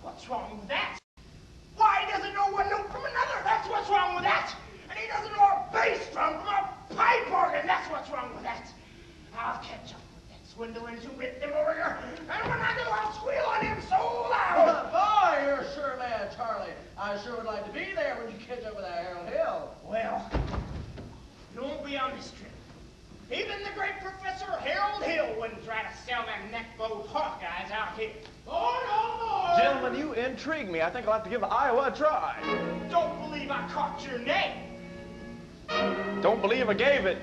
What's wrong with that? with you kids over there, Harold Hill? Well, you won't be on this trip. Even the great Professor Harold Hill wouldn't try to sell them neck-bowed Hawkeyes out here. Lord, oh Lord! Gentlemen, you intrigue me. I think I'll have to give Iowa a try. Don't believe I caught your name. Don't believe I gave it.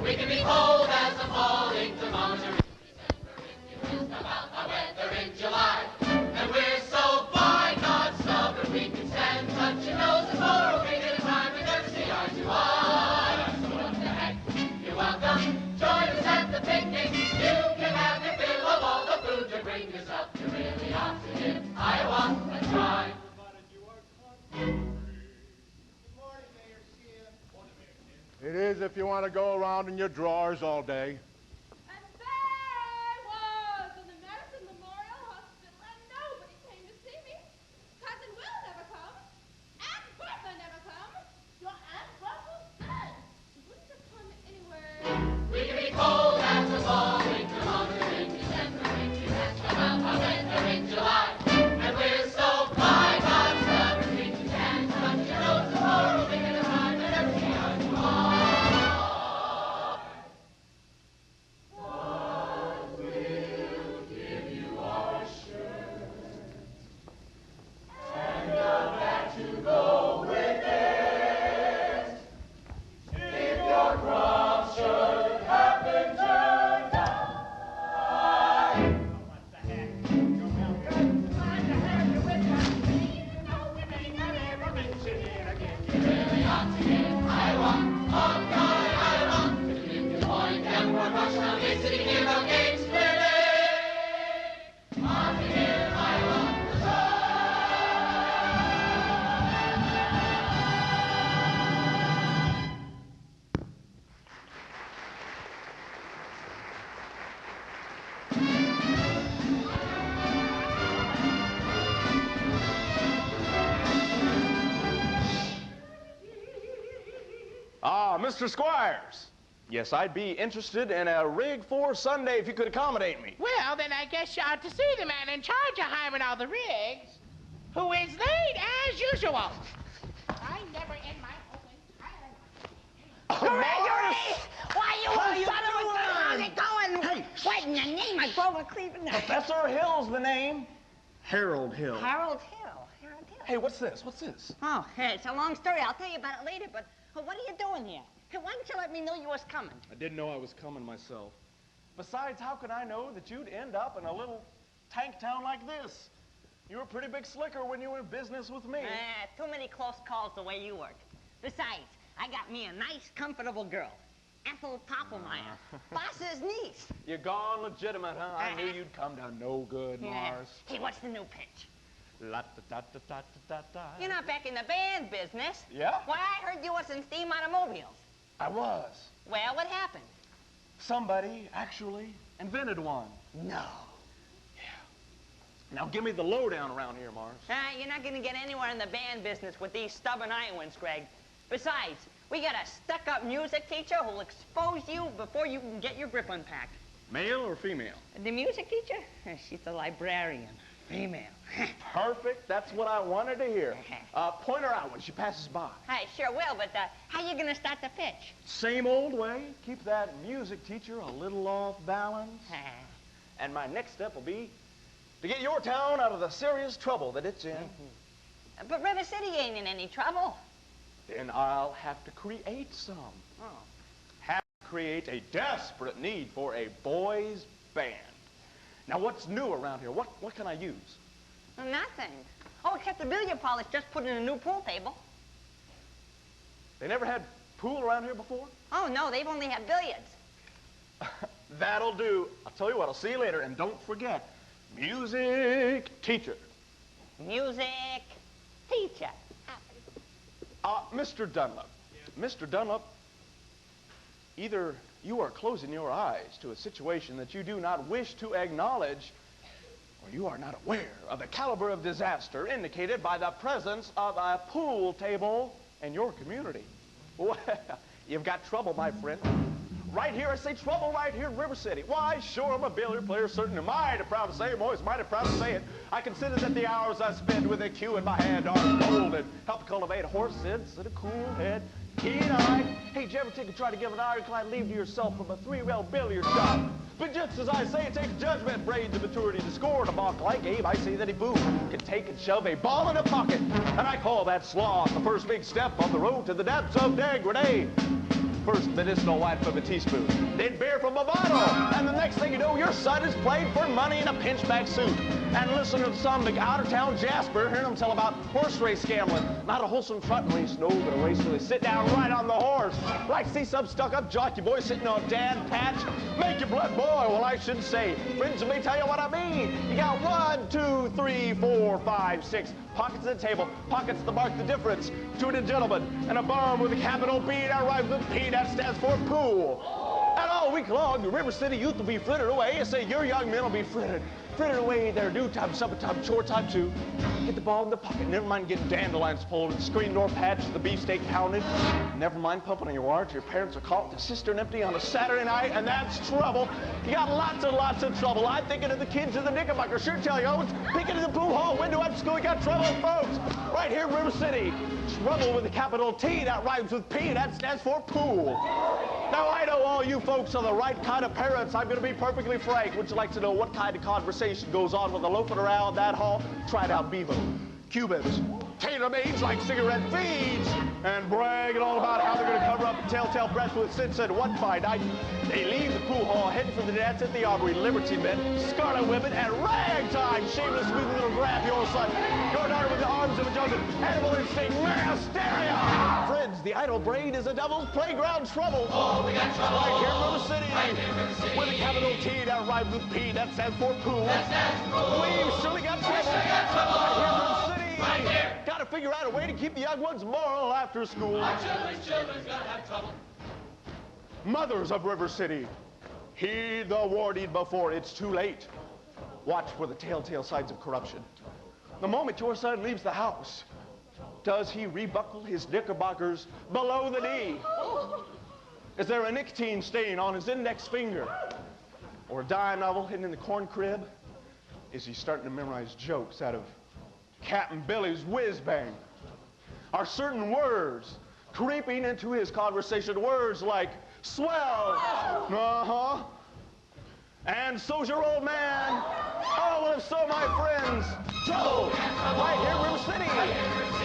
We can be cold as the falling thermometer in December, about our weather in July. And we're so fine, not stubborn, we can stand touching noses for a week at a time and never see eye to eye. So what the heck, you're welcome, join us at the picnic. You can have your fill of all the food you bring yourself. You really ought to give Iowa a try. It is if you want to go around in your drawers all day. And there I was in the Medicine Memorial Hospital, and nobody came to see me. Cousin Will never come. Aunt Bertha never come. Your Aunt Bertha's dead. She wouldn't have come anywhere. We can be cold as a falling thermometer in December, when you ask about our weather in July. And we're so fine, not stubborn, we can stand touch your nose for a week at a time and never see eye to eye. Mr. Squires. Yes, I'd be interested in a rig for Sunday if you could accommodate me. Well, then I guess you ought to see the man in charge of hiring all the rigs, who is late as usual. I never in my whole entire life. Hooray! Why, you son of a gun! How's it going? Hey! What in the name of Grover Cleveland? Professor Hill's the name. Harold Hill. Harold Hill. Harold Hill. Hey, what's this? What's this? Oh, hey, it's a long story. I'll tell you about it later, but what are you doing here? Hey, why didn't you let me know you was coming? I didn't know I was coming myself. Besides, how could I know that you'd end up in a little tank town like this? You were a pretty big slicker when you were in business with me. Too many close calls the way you work. Besides, I got me a nice, comfortable girl. Ethel Poppelmeyer, boss's niece. You're gone legitimate, huh? I knew you'd come to no good, Mars. Hey, what's the new pitch? La-da-da-da-da-da-da. You're not back in the band business. Yeah? Why, I heard you was in steam automobiles. I was. Well, what happened? Somebody actually invented one. No. Yeah. Now give me the lowdown around here, Mars. You're not going to get anywhere in the band business with these stubborn Iowans, Greg. Besides, we got a stuck-up music teacher who'll expose you before you can get your grip unpacked. Male or female? The music teacher? She's the librarian. Female. Perfect. That's what I wanted to hear. Point her out when she passes by. I sure will, but how you going to start the pitch? Same old way. Keep that music teacher a little off balance. And my next step will be to get your town out of the serious trouble that it's in. But River City ain't in any trouble. Then I'll have to create some. Have to create a desperate need for a boys' band. Now, what's new around here? What can I use? Nothing. Oh, except the billiard parlor's just put in a new pool table. They never had pool around here before? Oh, no, they've only had billiards. That'll do. I'll tell you what, I'll see you later. And don't forget, music teacher. Music teacher. Mr. Dunlap. Yeah. Mr. Dunlap, either you are closing your eyes to a situation that you do not wish to acknowledge, or you are not aware of the caliber of disaster indicated by the presence of a pool table in your community. Well, you've got trouble, my friend. Right here, I say trouble right here in River City. Why, sure, I'm a billiard player, certainly mighty proud to say it. I'm always mighty proud to say it. I consider that the hours I spend with a cue in my hand are golden. Help cultivate a horse sense and a cool head. Keen-eyed. Hey, did you ever take a try to give an ironclad leave to yourself from a 3-rail billiard shop? But just as I say, it takes judgment, brains, and maturity to score. To mock like Abe, I say that he, boom, can take and shove a ball in a pocket. And I call that sloth the first big step on the road to the depths of degradation. First medicinal white from a teaspoon, then beer from a bottle, and the next thing you know, your son is playing for money in a pinchback suit. And listen to some out-of-town Jasper, hearing him tell about horse race gambling. Not a wholesome trot race, no, but a race where they sit down right on the horse. Like see some stuck-up jockey boy sitting on Dan Patch. Make your blood boil, well, I should say. Friends, let me tell you what I mean. You got 1, 2, 3, 4, 5, 6 pockets at the table, pockets that mark the difference between a gentleman and a bar with a capital B that rhymes with P, that stands for pool. And all week long, the River City youth will be frittered away. You say your young men will be frittered away their due time, summertime, chore time too. Get the ball in the pocket, never mind getting dandelions pulled, and screen door patch, the beefsteak pounded. Never mind pumping on your water till your parents are caught with the cistern empty on a Saturday night, and that's trouble. You got lots and lots of trouble. I'm thinking of the kids in the Knickerbocker. Sure tell you, Owens, peeking in the pool hall window at school, you got trouble, folks. Right here in River City. Trouble with a capital T, that rhymes with P, that stands for pool. Now, I know all you folks are the right kind of parents. I'm going to be perfectly frank. Would you like to know what kind of conversation goes on with the loafing around that hall? Try it out, Bevo. Cubans, tailor-mades like cigarette feeds, and bragging all about how they're going to cover up the telltale breast with sense and one fine night. They leave the pool hall, heading for the dance at the Armory, Liberty men, scarlet women, and ragtime, shameless smooth little grab your son, your daughter with the arms of a jungle, animal instinct, mass hysteria. Friends, the idle brain is a devil's playground trouble. Oh, we got trouble. Right here in River City. Right here in River City. With a capital T that rhymes with P, that stands for pool. That stands for pool. We've surely got trouble. We surely got trouble. Right here in River City. Right here. Got to figure out a way to keep the young ones moral after school. Our children's gonna have trouble. Mothers of River City, heed the warning before it's too late. Watch for the telltale signs of corruption. The moment your son leaves the house, does he rebuckle his knickerbockers below the knee? Is there a nicotine stain on his index finger? Or a dime novel hidden in the corn crib? Is he starting to memorize jokes out of Captain Billy's whiz bang? Are certain words creeping into his conversation? Words like swell, and so's your old man. Oh, well, if so, my friends, trouble right here in River City.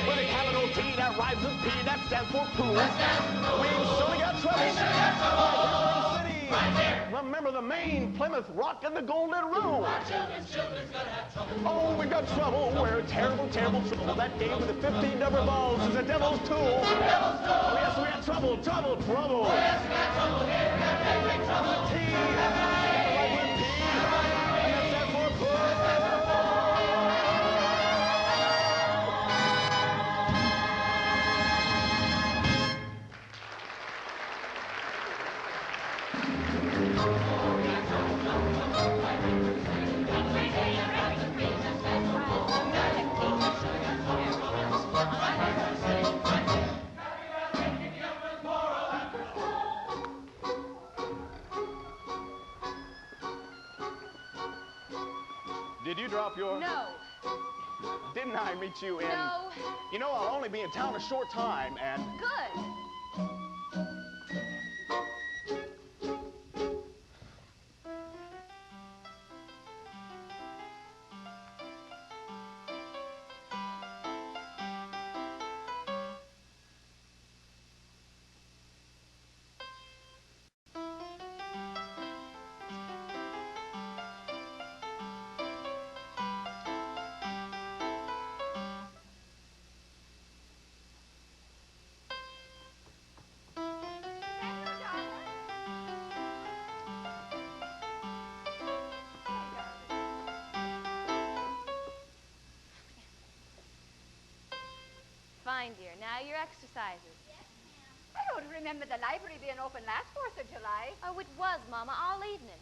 With a capital T that rhymes with P, that stands for pool. We've surely got trouble right here in River City. Right here. Remember the Maine, Plymouth Rock, and the Golden Rule. Our children's gonna have trouble. Oh, we've got trouble. We're terrible, terrible trouble. That game with the 15 number balls is a devil's tool. Oh, yes, we got trouble, trouble, trouble. Oh, yes, we got trouble here. We got big trouble. T, right with P, and that's that for pool. Did you drop your... No. Didn't I meet you in... No. You know, I'll only be in town a short time, and... Good. now your exercises. I don't remember the library being open last 4th of July. Oh, it was, Mama, all evening.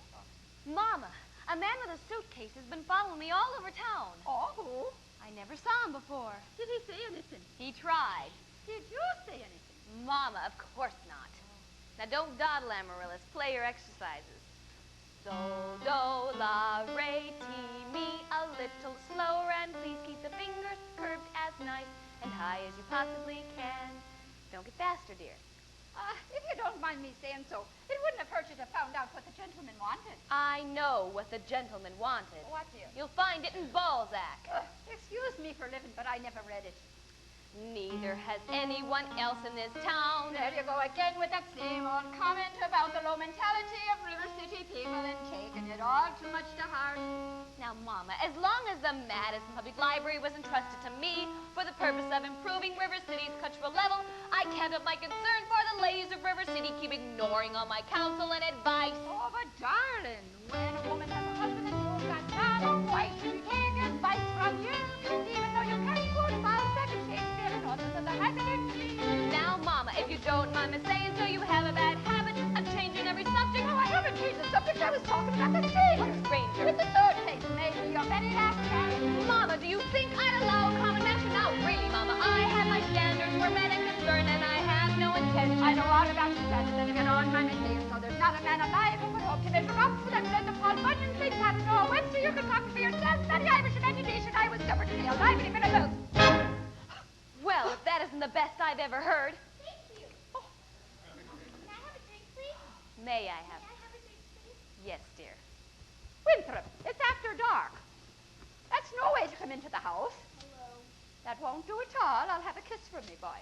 Mama, a man with a suitcase has been following me all over town. Oh, who? I never saw him before. Did he say anything? He tried. Did you say anything? Mama, of course not. Now, don't dawdle, Amaryllis. Play your exercises. So, do, la, re, ti, mi, a little slower, and please keep the fingers curved as nice and high as you possibly can. Don't get faster, dear. If you don't mind me saying so, it wouldn't have hurt you to found out what the gentleman wanted. I know what the gentleman wanted. What, dear? You'll find it in Balzac. Excuse me for living, but I never read it. Neither has anyone else in this town. There you go again with that same old comment about the low mentality of River City people and taking it all too much to heart. Now, Mama, as long as the Madison Public Library was entrusted to me for the purpose of improving River City's cultural level, I can't help my concern for the ladies of River City keep ignoring all my counsel and advice. Oh, but darling, when a woman has a husband and you've got time, why should he take advice from you? Even though you can't quote about second Shakespeare and others of the happy. Now, Mama, if you don't mind me saying so, you have a bad habit of changing every subject. No, I haven't changed the subject. I was talking about the stranger. Stranger. With the suitcase, maybe you're Betty Lafayette. Mama, do you think I'd allow a common mention? Now, really, Mama, I have my standards where men are concerned, and I have no intention. I know all about your standards, and if you don't mind me saying so, there's not a man alive who would hope to measure up to them Glenda Paul Bunyan, St. Patrick, or Webster. You can talk for yourself. Study Irish and education. I was stubborn to nails. I believe in a book. Well, if that isn't the best I've ever heard. Thank you. Oh. Can I have a drink, please? May I have? Can I have a drink, please? Yes, dear. Winthrop, it's after dark. That's no way to come into the house. Hello. That won't do at all. I'll have a kiss from me, boy.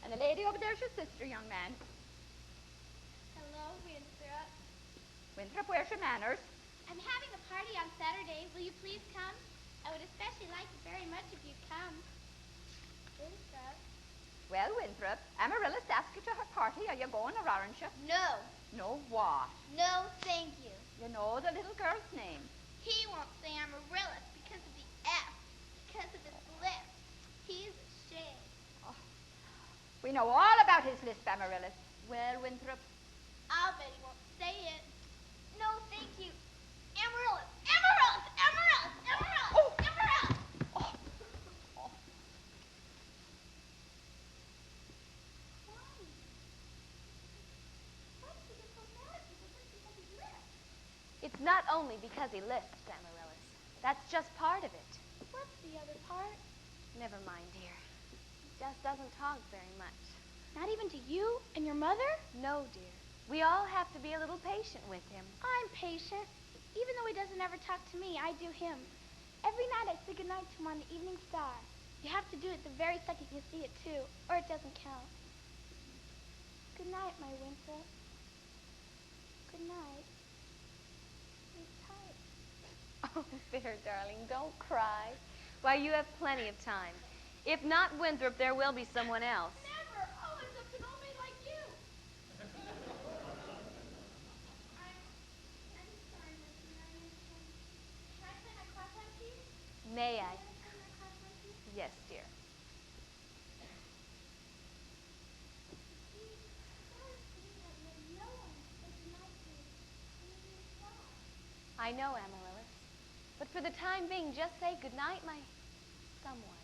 And the lady over there's your sister, young man. Hello, Winthrop. Winthrop, where's your manners? I'm having a party on Saturday. Will you please come? I would especially like it very much if you come. Winthrop. Well, Winthrop, Amaryllis asked you to her party. Are you going or aren't you? No. No what? No, thank you. You know the little girl's name. He won't say Amaryllis because of the F, because of his lips. He's ashamed. We know all about his lisp, Amaryllis. Well, Winthrop? I'll bet he won't say it. No, thank you. Amaryllis! Amaryllis! Amaryllis! Amaryllis! Oh. Amaryllis! Oh. Oh. Why? Why did he get so mad because he lips? It's not only because he lisps, Amaryllis. That's just part of it. What's the other part? Never mind, dear. He just doesn't talk very much. Not even to you and your mother? No, dear. We all have to be a little patient with him. I'm patient. Even though he doesn't ever talk to me, I do him. Every night I say goodnight to him on the evening star. You have to do it the very second you see it, too, or it doesn't count. Good night, my Winthrop. Good night. Sleep tight. Oh, there, darling, don't cry. Why, you have plenty of time. If not Winthrop, there will be someone else. Never! Always up to an old maid like you! I'm sorry, Miss Marion. Can I play my crossword piece? May I? Can I play my crossword piece? Yes, dear. See, stars see that when no one says goodnight to you, and you do stars. I know, Amaryllis. But for the time being, just say goodnight, my someone.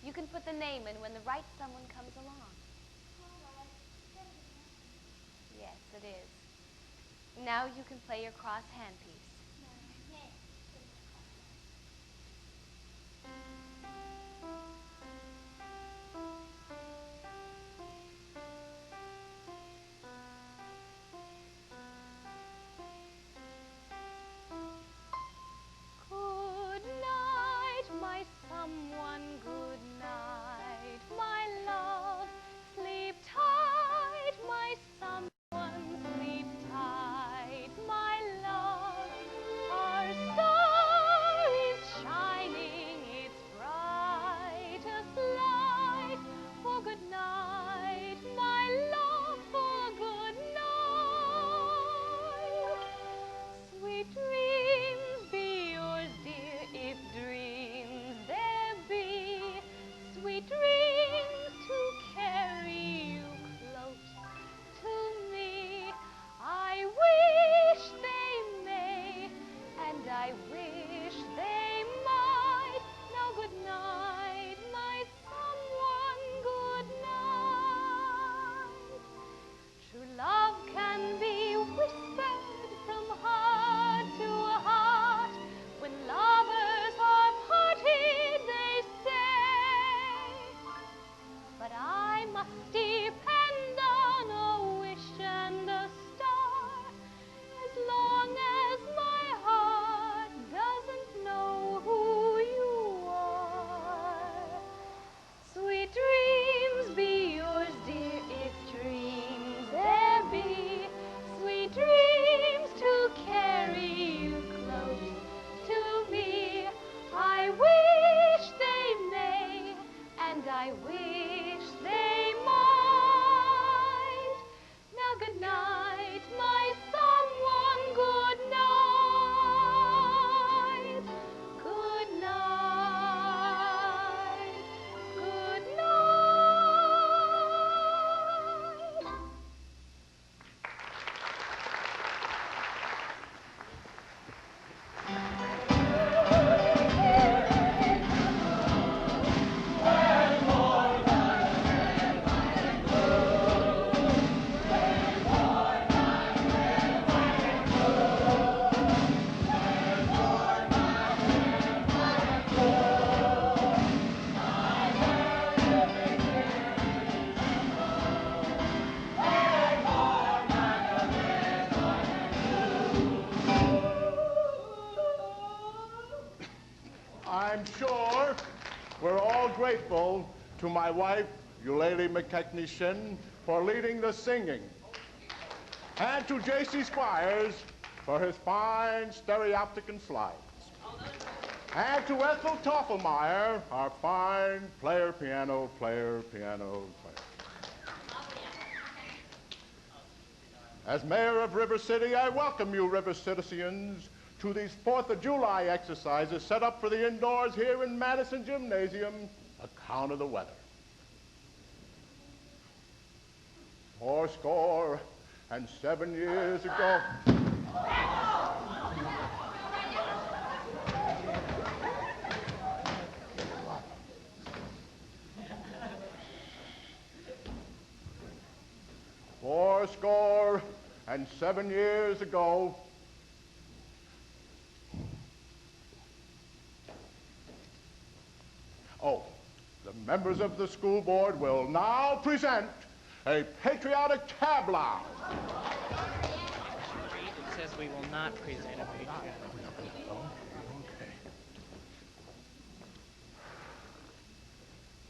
You can put the name in when the right someone comes along. All right. Better than nothing. Yes, it is. Now you can play your cross handpiece. No, nay. Play my crossword. Good night, my someone, good night, my love. Sleep tight, my someone, sleep tight, my love. grateful to my wife, Eulalie McKechnie Shin, for leading the singing, and to J.C. Squires for his fine stereopticon slides, and to Ethel Toffelmeyer, our fine player-piano. As mayor of River City, I welcome you, River citizens, to these 4th of July exercises set up for the indoors here in Madison Gymnasium, account of the weather. 87 years ago. Fourscore and 7 years ago, the members of the school board will now present a patriotic tableau. It says we will not present a patriotic. Okay.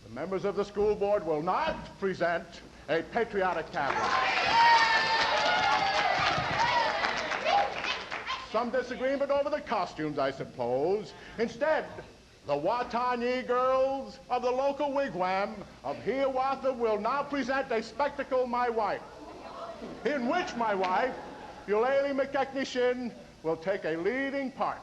The members of the school board will not present a patriotic tableau. Some disagreement over the costumes, I suppose. Instead, the Watanyee girls of the local wigwam of Hiawatha will now present a spectacle, My Wife, in which my wife, Eulalie McKechnie Shin, will take a leading part.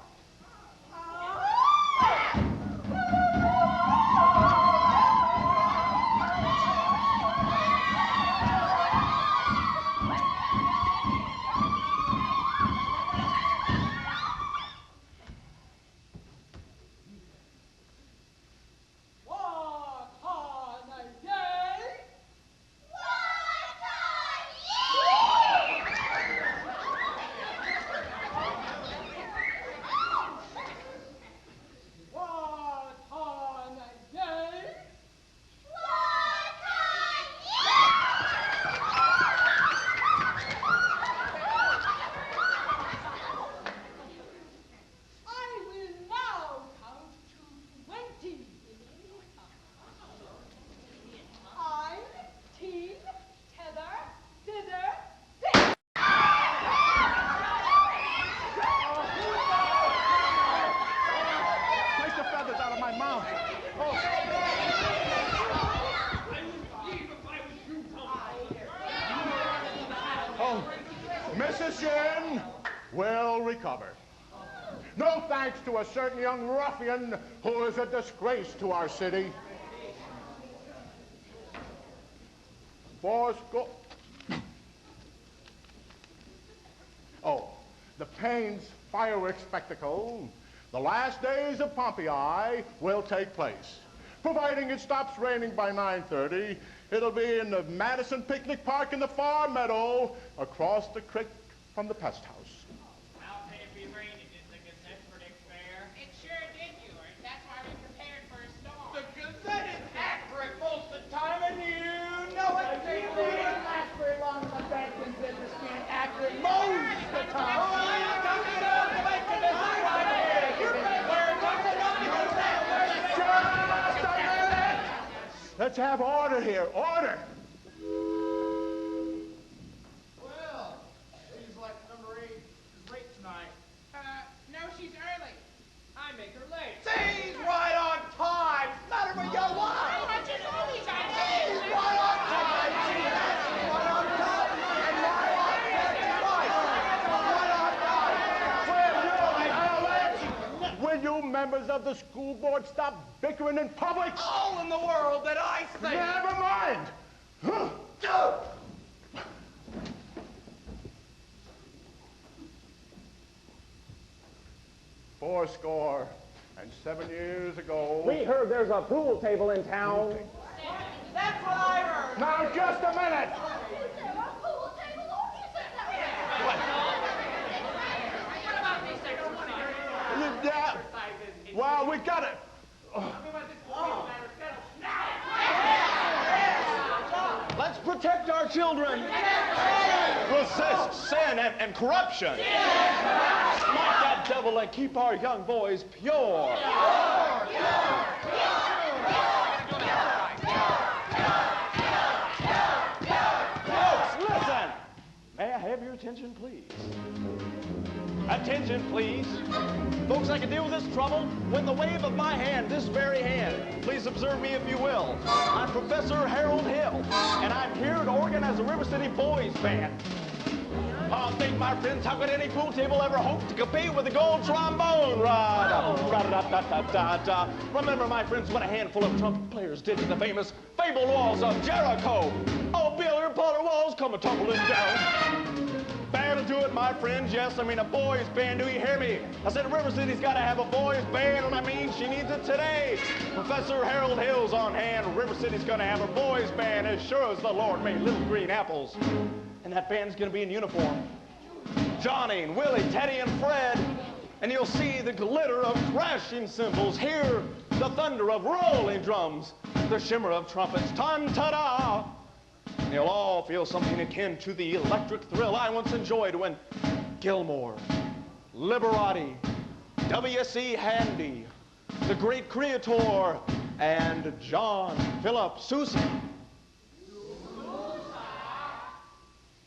Mrs. Shin will recover. No thanks to a certain young ruffian who is a disgrace to our city. The Payne's fireworks spectacle, the last days of Pompeii, will take place. Providing it stops raining by 9:30, it'll be in the Madison Picnic Park in the far meadow across the creek from the pest house. I'll pay if we rain it. Did the Gazette predict fair? It sure did, Ewart. That's why we prepared for a storm. The Gazette is accurate most of the time, and you know it. They didn't last very long in the banking business being accurate most of the time. Let's have order here. Order! Well, she's like number 8 is late tonight. No, she's early. I make her late. She's right on time. Not her, your wife. What you know these guys? She's right on time. She's right on time. And right on time. Will you members of the school board stop bickering in public? All in the world that I think. Never mind. Fourscore and 7 years ago. We heard there's a pool table in town. That's what I heard. Now, just a minute. Yeah. Well, we got it. Let's protect our children. Resist sin and corruption. Smite that devil and keep our young boys pure. have your attention, please? Attention, please. Folks, I can deal with this trouble with the wave of my hand, this very hand. Please observe me if you will. I'm Professor Harold Hill, and I'm here to organize a River City boys band. Oh, think, my friends, how could any pool table ever hope to compete with the gold trombone? Ra-da-da-da-da-da-da. Remember, my friends, what a handful of trumpet players did to the famous fabled walls of Jericho. Oh, Bill, your polar walls come a-tumbling down. Battle to it, my friends, yes, I mean a boys band, do you hear me? I said River City's got to have a boys band, and I mean she needs it today. Professor Harold Hill's on hand. River City's going to have a boys band as sure as the Lord made little green apples. And that band's going to be in uniform. Johnny and Willie, Teddy and Fred. And you'll see the glitter of crashing cymbals, hear the thunder of rolling drums, the shimmer of trumpets, ton-ta-da. And you'll all feel something akin to the electric thrill I once enjoyed when Gilmore, Liberati, W.C. Handy, the great Creator, and John Philip Sousa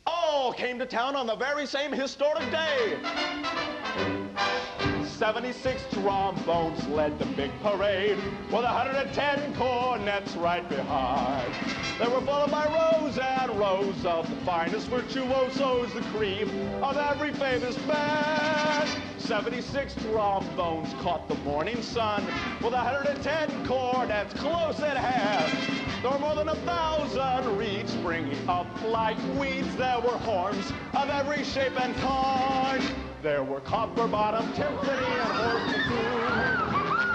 all came to town on the very same historic day. 76 trombones led the big parade with 110 cornets right behind. They were followed by rows and rows of the finest virtuosos, the cream of every famous band. 76 trombones caught the morning sun with 110 cornets close at hand. There were more than 1,000 reeds springing up like weeds. There were horns of every shape and kind. There were copper-bottom timpani and horse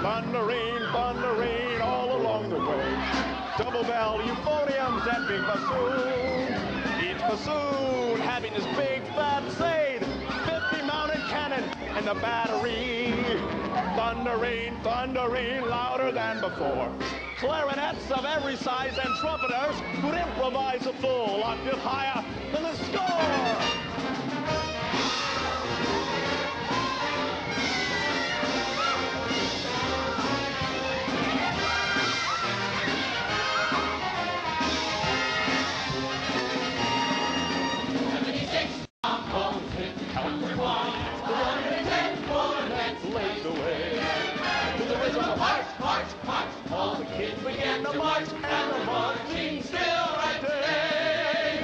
bassoon, thundering all along the way. Double bell, euphoniums, and big bassoon. Each bassoon having his big fat sade, 50 mounted cannon in the battery. Thundering louder than before. Clarinets of every size and trumpeters who'd improvise a full octave higher than the score. All the kids began to march, and the marching still right today.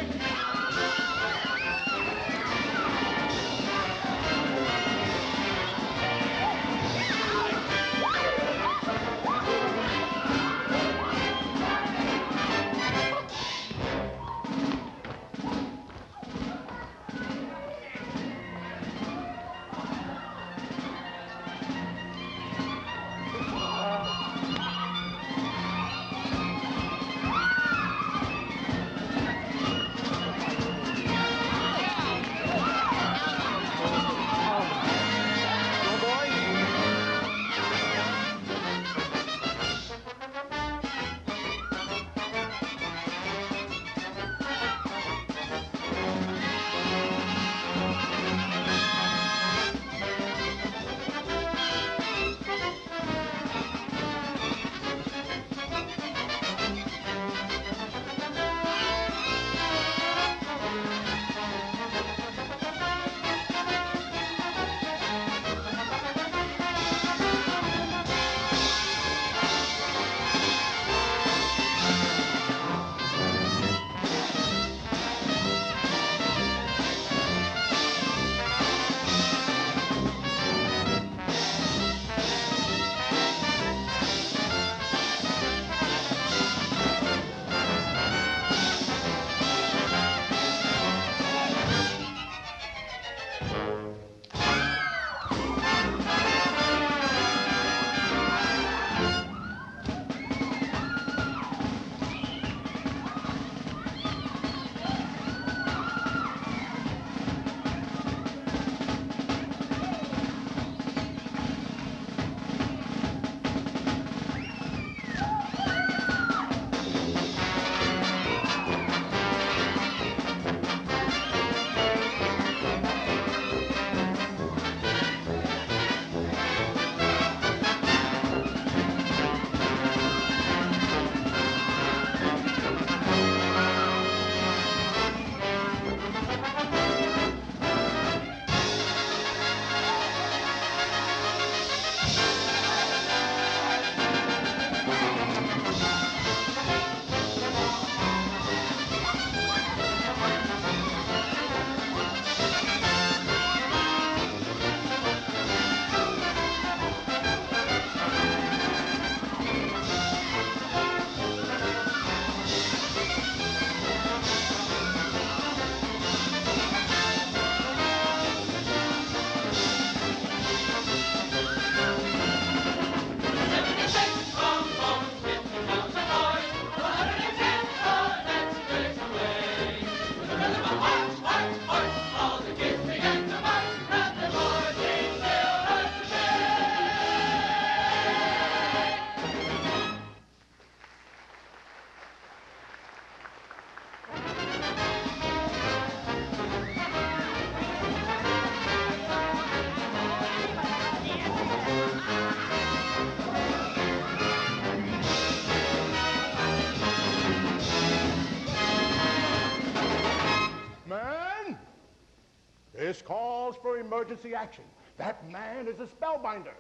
This calls for emergency action. That man is a spellbinder.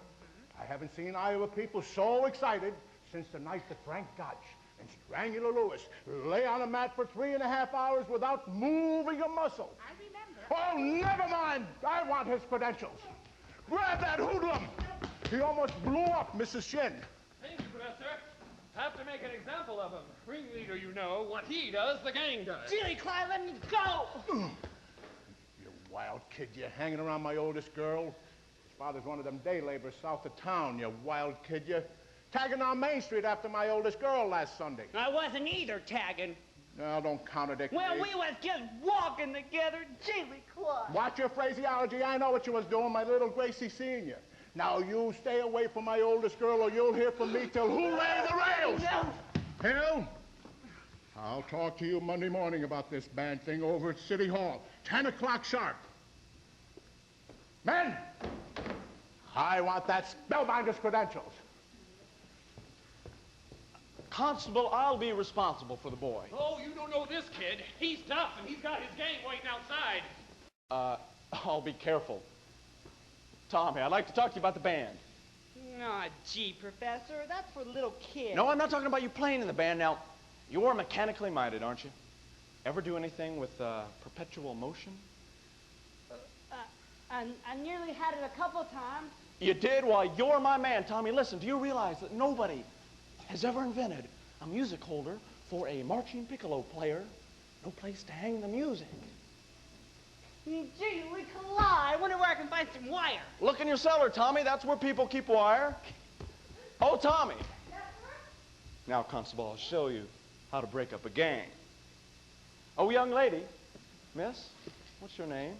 I haven't seen Iowa people so excited since the night that Frank Gotch and Strangler Lewis lay on a mat for 3.5 hours without moving a muscle. I remember. Oh, never mind. I want his credentials. Grab that hoodlum. He almost blew up Mrs. Shin. Thank you, Professor. Have to make an example of him. Ringleader, you know. What he does, the gang does. Jilly, Clyde, let me go. You wild kid. You're hanging around my oldest girl. His father's one of them day laborers south of town, you wild kid. You tagging on Main Street after my oldest girl last Sunday. I wasn't either tagging. No, don't contradict Well, me. we was just walking together, Jilly Clyde. Watch your phraseology. I know what you was doing, my little Gracie Senior. Now you stay away from my oldest girl or you'll hear from me till who laid the rails. No. Hill, I'll talk to you Monday morning about this band thing over at City Hall. 10 o'clock sharp. Men, I want that spellbinder's credentials. Constable, I'll be responsible for the boy. Oh, you don't know this kid. He's tough, and he's got his gang waiting outside. I'll be careful. Tommy, I'd like to talk to you about the band. Aw, gee, Professor, that's for little kids. No, I'm not talking about you playing in the band. Now, you're mechanically minded, aren't you? Ever do anything with perpetual motion? I nearly had it a couple times. You did? Well, you're my man. Tommy, listen, do you realize that nobody has ever invented a music holder for a marching piccolo player? No place to hang the music. Jilly Clyde, I wonder where I can find some wire. Look in your cellar, Tommy. That's where people keep wire. Oh, Tommy. Now, Constable, I'll show you how to break up a gang. Oh, young lady. Miss, what's your name?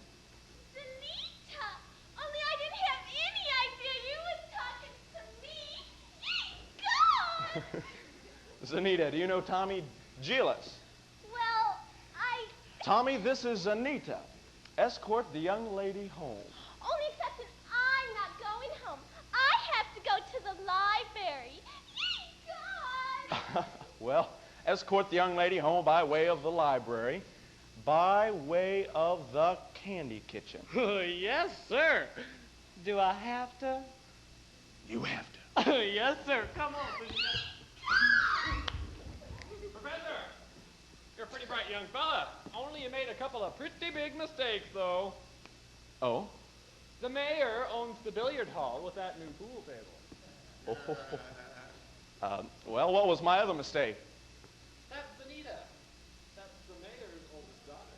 Zanita! Only I didn't have any idea you was talking to me. God! Zanita, do you know Tommy Gillis? Well, Tommy, this is Anita. Escort the young lady home. only except that I'm not going home. I have to go to the library. God! Well, escort the young lady home by way of the library, by way of the candy kitchen. Yes, sir. Do I have to? You have to. Yes, sir. Come on. Professor, you're a pretty bright young fella. Only you made a couple of pretty big mistakes, though. Oh? The mayor owns the billiard hall with that new pool table. Well, what was my other mistake? That's Anita. That's the mayor's oldest daughter.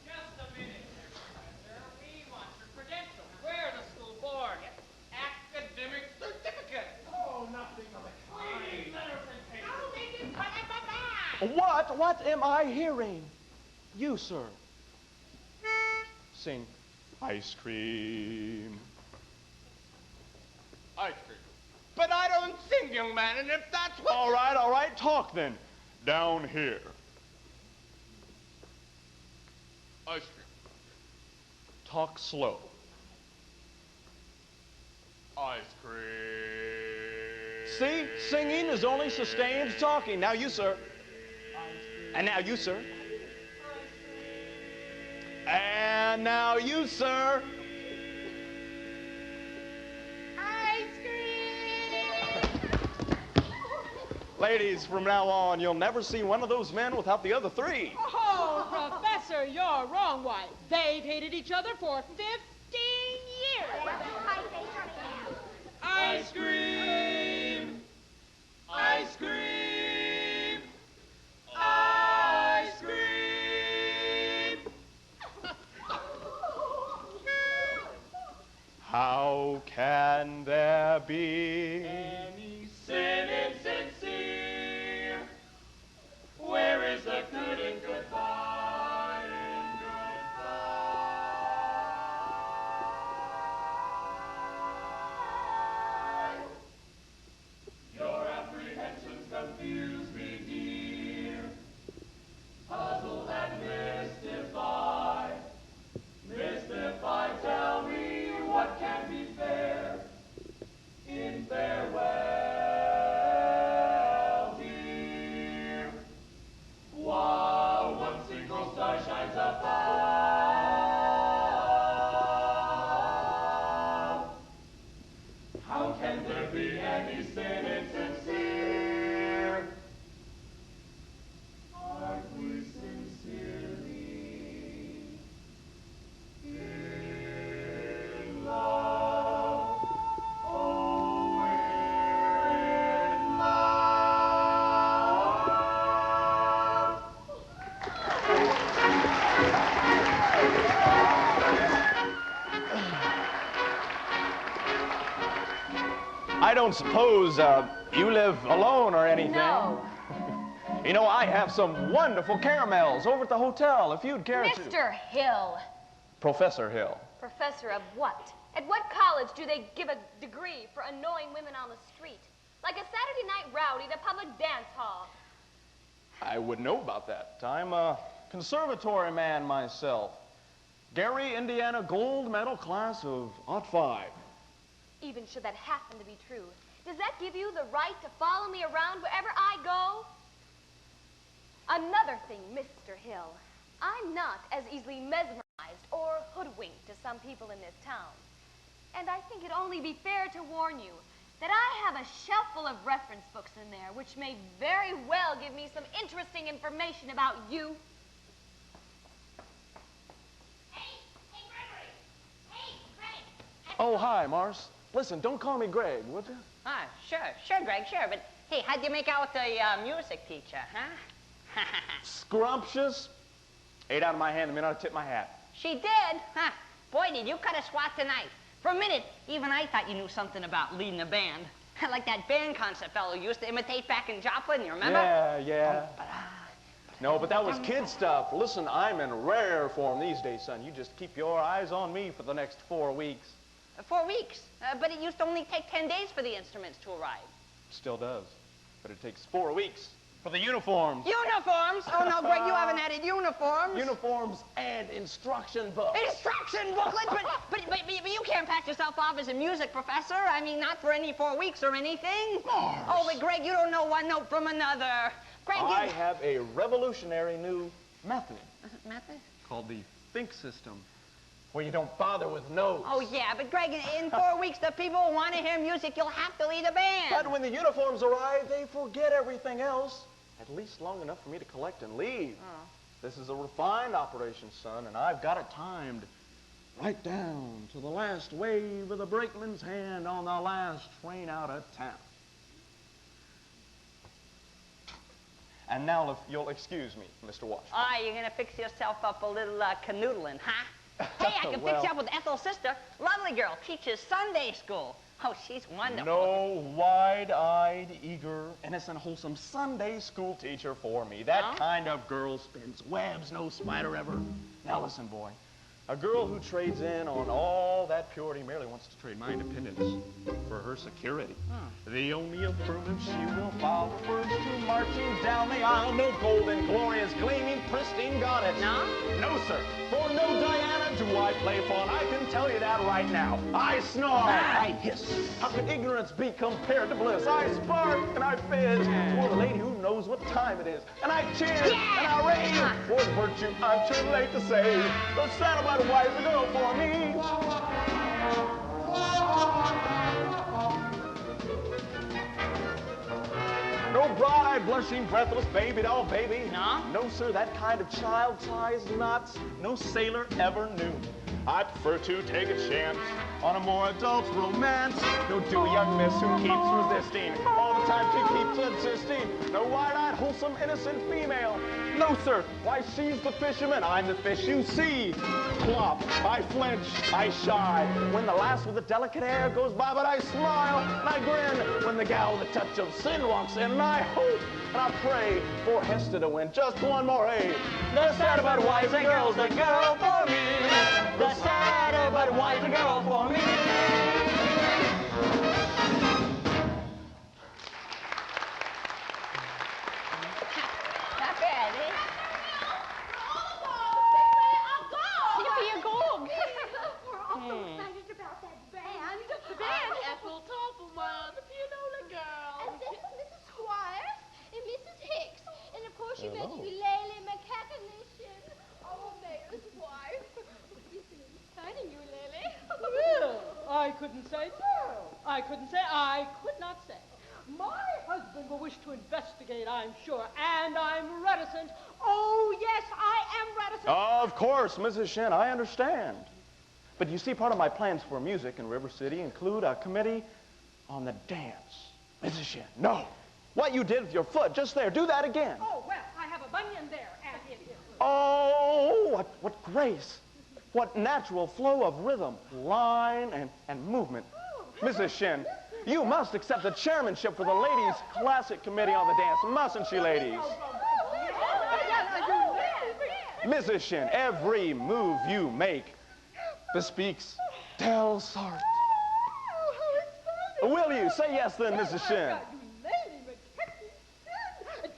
Just a minute, Professor. We want your credentials. Where the school board? Academic certificate. Oh, nothing of the kind. We need letters and papers. I'll make it bye-bye. What? What am I hearing? You, sir. Sing ice cream. Ice cream. But I don't sing, young man, and if that's what... All right, talk then. Down here. Ice cream. Talk slow. Ice cream. See? Singing is only sustained talking. Now you, sir. And now you, sir. And now you, sir. Ice cream! Ladies, from now on, you'll never see one of those men without the other three. Oh, Professor, you're wrong. Why, they've hated each other for 15 years. Ice cream. Ice cream. Ice cream. How can there be Any sin insincere? Where is the good in goodbye and goodbye? Your apprehensions confuse me, dear. Puzzle and mystify. Mystify, tell me what can be fair in farewell. I don't suppose you live alone or anything? No. You know, I have some wonderful caramels over at the hotel, if you'd care to. Mr. Hill. Professor Hill. Professor of what? At what college do they give a degree for annoying women on the street? Like a Saturday night rowdy at a public dance hall. I would know about that. I'm a conservatory man myself. Gary, Indiana gold medal class of '05. Even should that happen to be true, does that give you the right to follow me around wherever I go? Another thing, Mr. Hill, I'm not as easily mesmerized or hoodwinked as some people in this town. And I think it'd only be fair to warn you that I have a shelf full of reference books in there which may very well give me some interesting information about you. Oh, hi, Mars. Listen, don't call me Greg, would you? Ah, sure, Greg, sure. But, hey, how'd you make out with the music teacher, huh? Scrumptious. 8 out of my hand the minute I tip my hat. She did? Huh. Boy, did you cut a swat tonight. For a minute, even I thought you knew something about leading a band. Like that band concert fellow you used to imitate back in Joplin, you remember? Yeah. No, but that was kid stuff. Listen, I'm in rare form these days, son. You just keep your eyes on me for the next 4 weeks. 4 weeks? But it used to only take 10 days for the instruments to arrive. Still does. But it takes 4 weeks for the uniforms. Uniforms? Oh, no, Greg, you haven't added uniforms. Uniforms and instruction books. Instruction booklets? But you can't pass yourself off as a music professor. I mean, not for any 4 weeks or anything. Mars. Oh, but Greg, you don't know one note from another. Greg, I have a revolutionary new method. Method? Called the think system, where you don't bother with notes. Oh, yeah, but Greg, in 4 weeks, the people who want to hear music, you'll have to lead a band. But when the uniforms arrive, they forget everything else. At least long enough for me to collect and leave. Oh. This is a refined operation, son, and I've got it timed right down to the last wave of the brakeman's hand on the last train out of town. And now, if you'll excuse me, Mr. Washington. Ah, you're going to fix yourself up a little canoodling, huh? Hey, I can fix you up with Ethel's sister. Lovely girl, teaches Sunday school. Oh, she's wonderful. No wide-eyed, eager, innocent, wholesome Sunday school teacher for me. That kind of girl spins webs no spider ever. Now listen, boy. A girl who trades in on all that purity merely wants to trade my independence for her security. The only affirmative she will follow refers to marching down the aisle. No golden, glorious, gleaming, pristine garnet. No? No, sir. For no Diana do I play fawn. I can tell you that right now. I snarl. I hiss. How can ignorance be compared to bliss? I spark and I fizz for the lady who knows what time it is. And I cheer and I rave for the virtue I'm too late to save. The saddlebag wife, a girl for me. No bride, blushing, breathless, baby doll, baby. No? No, sir, that kind of child size knots no sailor ever knew. I prefer to take a chance on a more adult romance. No dewy young miss who keeps resisting. All the time she keeps insisting. No wide-eyed, wholesome, innocent female. No, sir. Why, she's the fisherman. I'm the fish you see. Plop. I flinch. I shy. When the lass with the delicate hair goes by, but I smile and I grin. When the gal with a touch of sin walks in, and I hope and I pray for Hester to win just one more A. The sad but wise girl's the girl for me. The sad but wise girl for me. Not bad, eh? We're all so excited about that band. The band? Ethel Toppelman, the pianola girl. And this is Mrs. Squires and Mrs. Hicks. And of course you mentioned Lily McCackenation, our mayor's wife. Isn't it exciting, you, Lily? Well, I couldn't say so. I could not say. My husband will wish to investigate, I'm sure, and I'm reticent. Oh, yes, I am reticent. Of course, Mrs. Shen, I understand. But you see, part of my plans for music in River City include a committee on the dance. Mrs. Shen, no. What you did with your foot just there, do that again. Oh, well, I have a bunion there, and it is. Oh, what grace. What natural flow of rhythm, line, and movement. Mrs. Shen, You must accept the chairmanship for the Ladies' Classic Committee on the Dance, mustn't she, ladies? Mrs. Shin, every move you make bespeaks Del Sart. Will you? Say yes then, Mrs. Shin.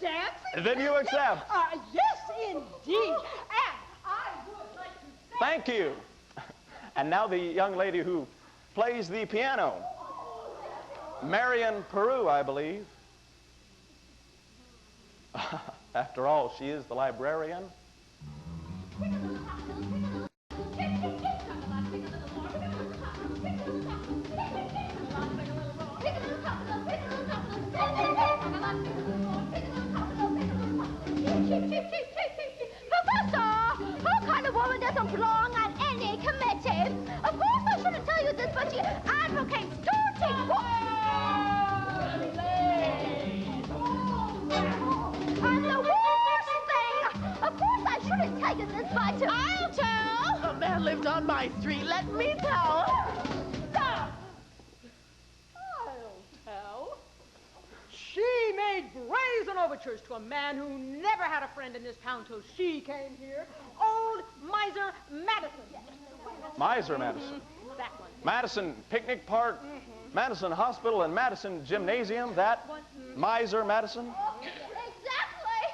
Dancing? Then you accept. Yes, indeed. And I would like to say... Thank you. And now the young lady who plays the piano. Marion Peru, I believe. After all, she is the librarian. Professor, what kind of woman doesn't belong on any committee? Of course I shouldn't tell you this, but she advocates starting and the worst thing, of course I shouldn't tell you this, but I'll tell. A man lived on my street, let me tell. Stop! I'll tell. She made brazen overtures to a man who never had a friend in this town till she came here. Old Miser Madison. Miser Madison. That one. Madison Picnic Park, Madison Hospital, and Madison Gymnasium. That Miser Madison. Exactly.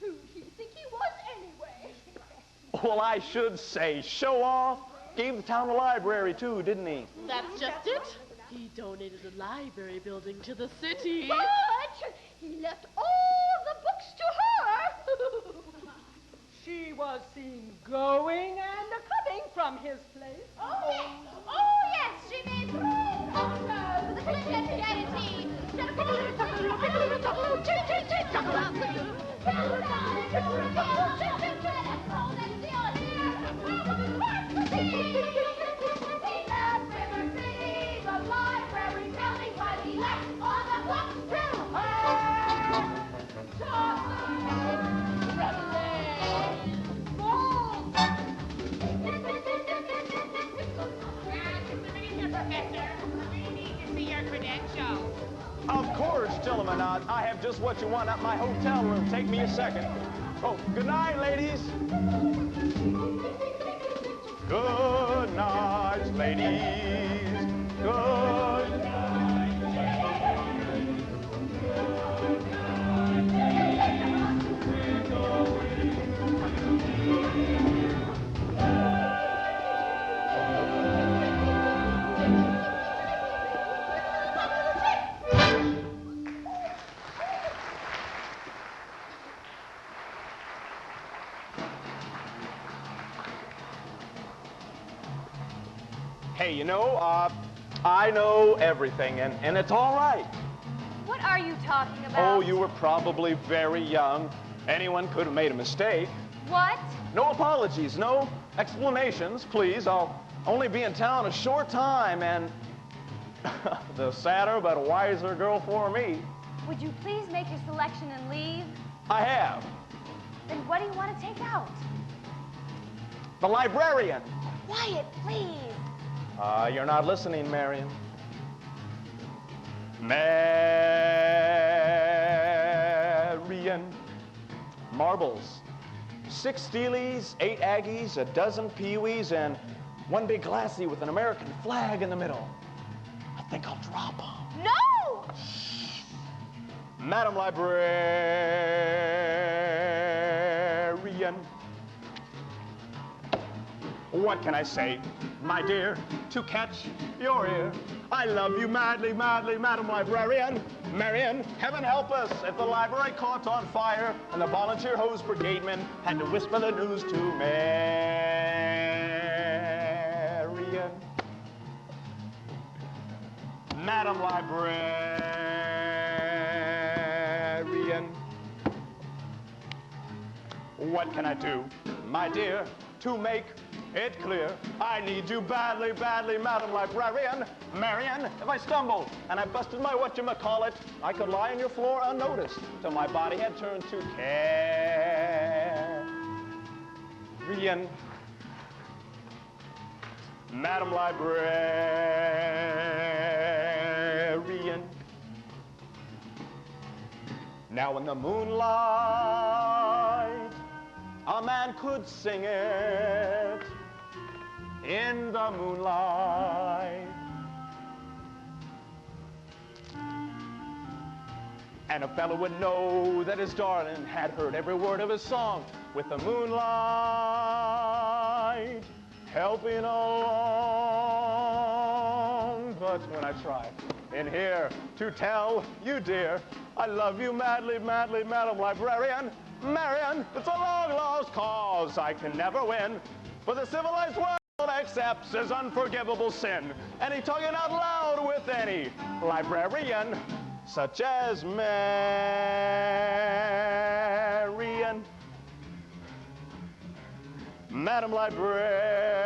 Who do you think he was anyway? Well, I should say, show off. Gave the town a library, too, didn't he? That's just it. He donated the library building to the city. But he left all the books to her. She was seen going and coming from his place. Oh, yes, she made great photos of the Clinton community. Of course, gentlemen. I have just what you want at my hotel room. Take me a second. Oh, good night, ladies. Good night, ladies. Good Hey, you know, I know everything, and it's all right. What are you talking about? Oh, you were probably very young. Anyone could have made a mistake. What? No apologies, no explanations, please. I'll only be in town a short time, and the sadder but wiser girl for me. Would you please make your selection and leave? I have. Then what do you want to take out? The librarian. Quiet, please. You're not listening, Marion. Marion. Marbles. 6 Steelies, 8 Aggies, a dozen Pee-wees, and 1 big glassy with an American flag in the middle. I think I'll drop them. No! Madam Librarian. What can I say, my dear, to catch your ear? I love you madly, madly, Madam Librarian. Marion, heaven help us if the library caught on fire and the volunteer hose brigade men had to whisper the news to Marion. Madam Librarian. What can I do, my dear, to make it clear? I need you badly, badly, Madam Librarian. Marion, if I stumbled and I busted my whatchamacallit, I could lie on your floor unnoticed till my body had turned to carrion. Madam Librarian. Now in the moonlight, a man could sing it. In the moonlight. And a fellow would know that his darling had heard every word of his song with the moonlight helping along. But when I try in here to tell you, dear, I love you madly, madly, Madam Librarian, Marian, it's a long lost cause I can never win. For the civilized world accepts as unforgivable sin any talking out loud with any librarian, such as Marian. Madam Librarian.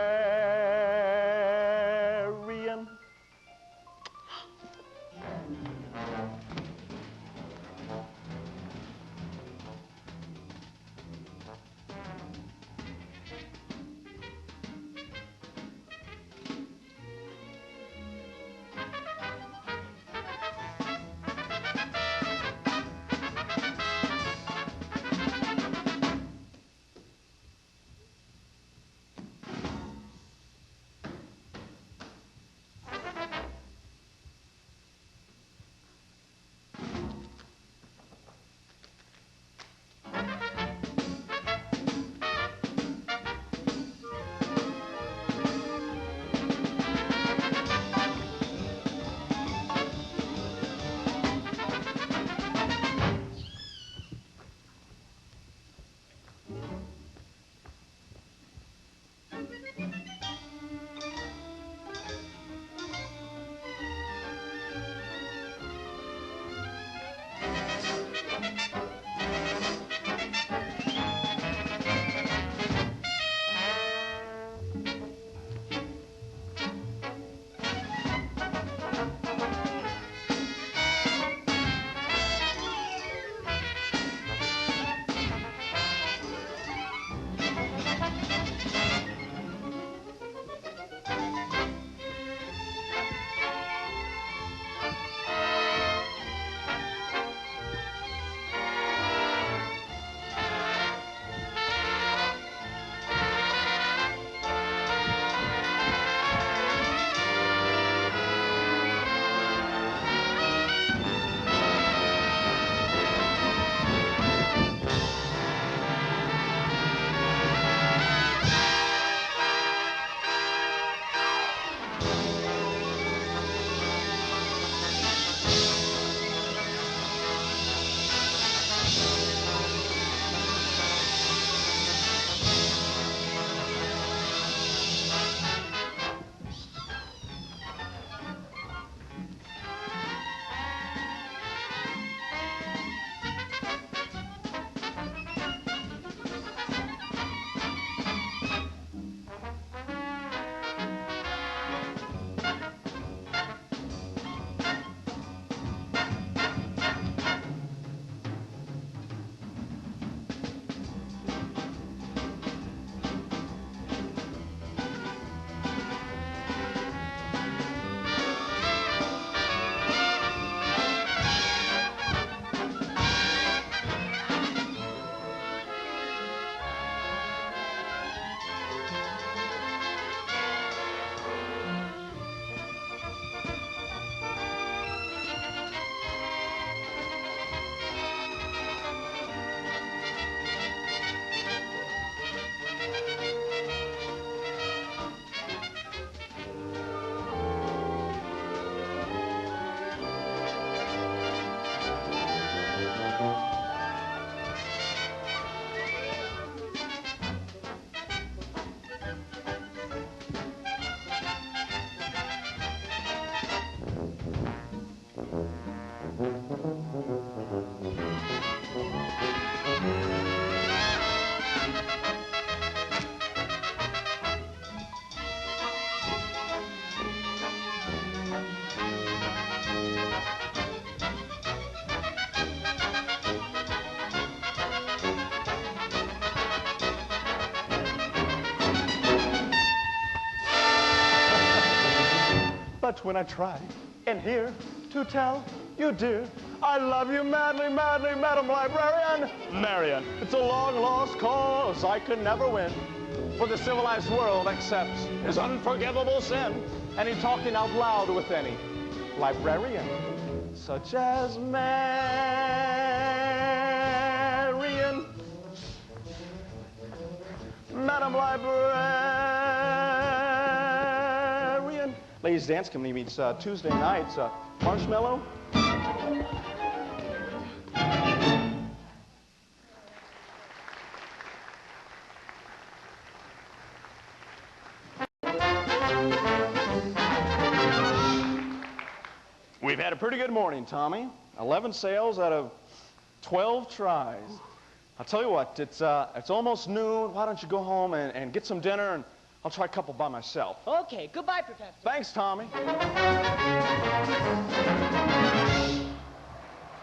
But when I try in here to tell you, dear, I love you madly, madly, Madam Librarian. Marion, it's a long-lost cause I could never win. For the civilized world accepts his unforgivable sin, and he's talking out loud with any librarian, such as Marion. Madam Librarian. Ladies Dance Company meets Tuesday nights. Marshmallow? We've had a pretty good morning, Tommy. 11 sales out of 12 tries. I'll tell you what, it's almost noon. Why don't you go home and get some dinner, and I'll try a couple by myself. Okay, goodbye, Professor. Thanks, Tommy.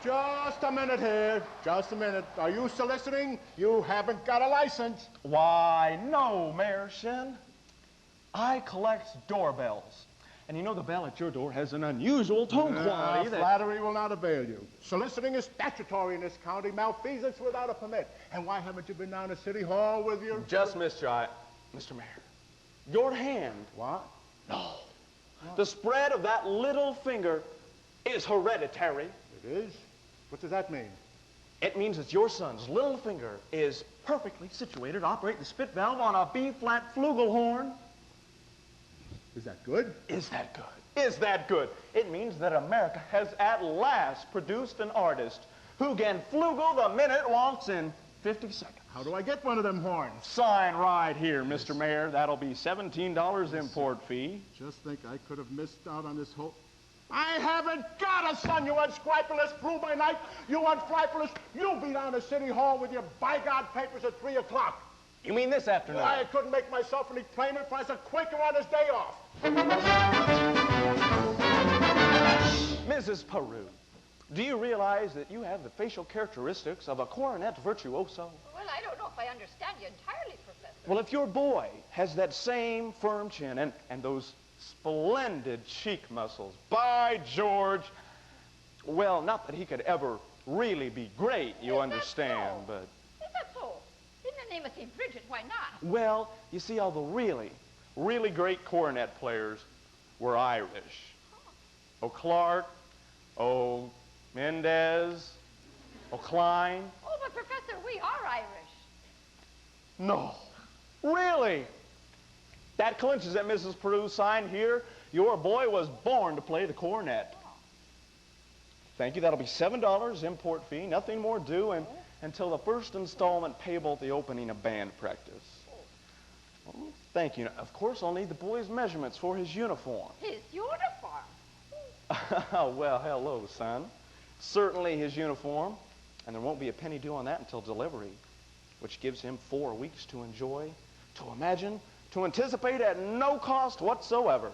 Just a minute here. Just a minute. Are you soliciting? You haven't got a license. Why, no, Mayor Shin. I collect doorbells. And you know the bell at your door has an unusual tone quality that... Flattery will not avail you. Soliciting is statutory in this county. Malfeasance without a permit. And why haven't you been down to City Hall with your... Just missed you, Mr. Mayor. Your hand. What? No. What? The spread of that little finger is hereditary. It is? What does that mean? It means that your son's little finger is perfectly situated to operate the spit valve on a B-flat flugelhorn. Is that good? Is that good? Is that good? It means that America has at last produced an artist who can flugel the minute waltz in 50 seconds. How do I get one of them horns? Sign right here, Mr. Mayor. That'll be $17 import fee. Just think I could have missed out on this whole... I haven't got a son, you unscrupulous fool by night. You unscrupulous. You'll be down to City Hall with your by-God papers at 3 o'clock. You mean this afternoon? I couldn't make myself any plainer if I was a Quaker on his day off. Mrs. Peru, do you realize that you have the facial characteristics of a cornet virtuoso? Well, I don't know if I understand you entirely, Professor. Well, if your boy has that same firm chin and those splendid cheek muscles, by George, well, not that he could ever really be great, you understand, but... Is that so? In the name of St. Bridget, why not? Well, you see, all the really great cornet players were Irish. O'Clark, Mendez, O'Klein. Oh, but Professor, we are Irish. No, really? That clinches that Mrs. Peru signed here. Your boy was born to play the cornet. Oh. Thank you. That'll be $7 import fee, nothing more due, and until the first installment payable at the opening of band practice. Well, thank you. Of course, I'll need the boy's measurements for his uniform. His uniform? Well, hello, son. Certainly his uniform, and there won't be a penny due on that until delivery, which gives him 4 weeks to enjoy, to imagine, to anticipate at no cost whatsoever.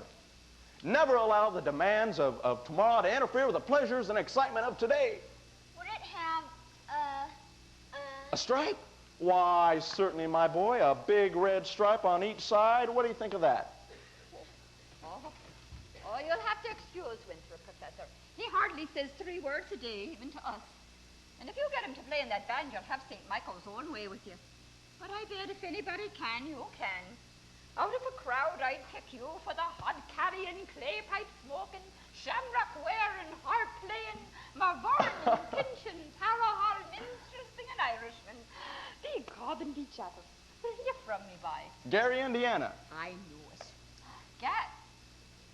Never allow the demands of tomorrow to interfere with the pleasures and excitement of today. Would it have, A stripe? Why, certainly, my boy. A big red stripe on each side. What do you think of that? Oh, you'll have to excuse Winthrop, Professor. He hardly says 3 words a day, even to us. And if you get him to play in that band, you'll have St. Michael's own way with you. But I bet if anybody can, you can. Out of a crowd, I'd pick you for the hod-carrying, clay-pipe-smoking, shamrock-wearing, harp-playing, Marvorn, Pinchin, Tarahal, minstrel-singing Irishman. They gobbing each other. Where are you from, me boy? Gary, Indiana. I knew it. Gat,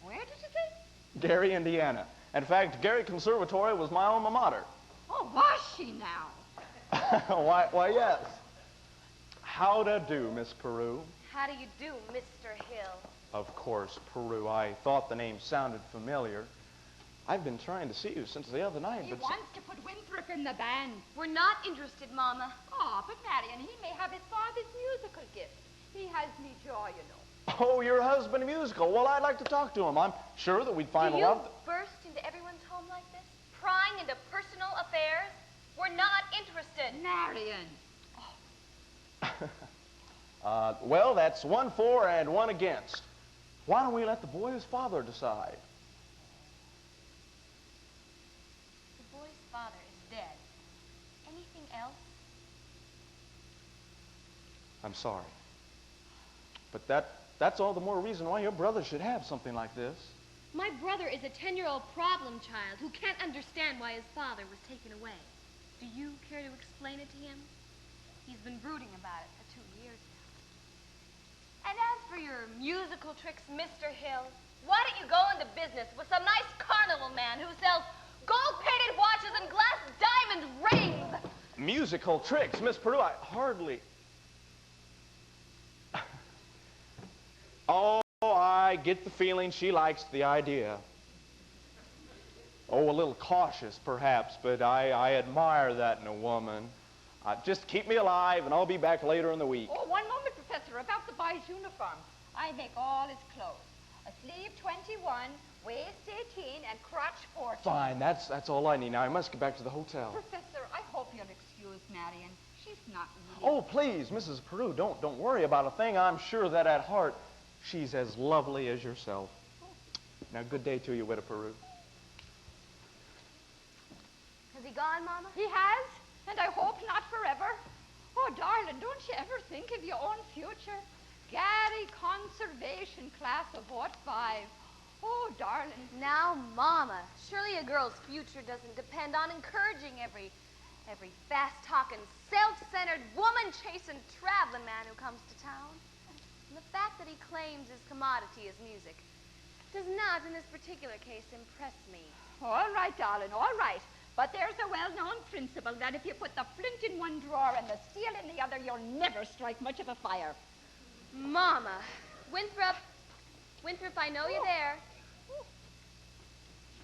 where did you say? Gary, Indiana. In fact, Gary Conservatory was my alma mater. Oh, was she now? Why, yes. How to do, Miss Peru? How do you do, Mr. Hill? Of course, Peru. I thought the name sounded familiar. I've been trying to see you since the other night, He but... wants to put Winthrop in the band. We're not interested, Mama. Oh, but Marion, he may have his father's musical gift. He has me jaw, you know. Oh, your husband musical. Well, I'd like to talk to him. I'm sure that we'd find Do a you love... burst into everyone's home like this? Prying into personal affairs? We're not interested. Marion. Well, that's 1 for and 1 against. Why don't we let the boy's father decide? The boy's father. I'm sorry. But that's all the more reason why your brother should have something like this. My brother is a 10-year-old problem child who can't understand why his father was taken away. Do you care to explain it to him? He's been brooding about it for 2 years now. And as for your musical tricks, Mr. Hill, why don't you go into business with some nice carnival man who sells gold-painted watches and glass diamond rings? Musical tricks, Miss Perdue, I hardly... Oh, I get the feeling she likes the idea. Oh, a little cautious, perhaps, but I admire that in a woman. Just keep me alive, and I'll be back later in the week. Oh, one moment, Professor, about the boy's uniform. I make all his clothes. A sleeve 21, waist 18, and crotch 14. Fine, that's all I need. Now, I must get back to the hotel. Professor, I hope you'll excuse Marion. She's not really... Oh, please, Mrs. Perdue, don't worry about a thing. I'm sure that at heart, she's as lovely as yourself. Now, good day to you, Widow Perdue. Has he gone, Mama? He has, and I hope not forever. Oh, darling, don't you ever think of your own future? Gary conservation class of what, 5? Oh, darling. Now, Mama, surely a girl's future doesn't depend on encouraging every fast-talking, self-centered, woman-chasing, traveling man who comes to town. And the fact that he claims his commodity is music does not, in this particular case, impress me. All right, darling, all right. But there's a well-known principle that if you put the flint in one drawer and the steel in the other, you'll never strike much of a fire. Mama, Winthrop, I know you're there.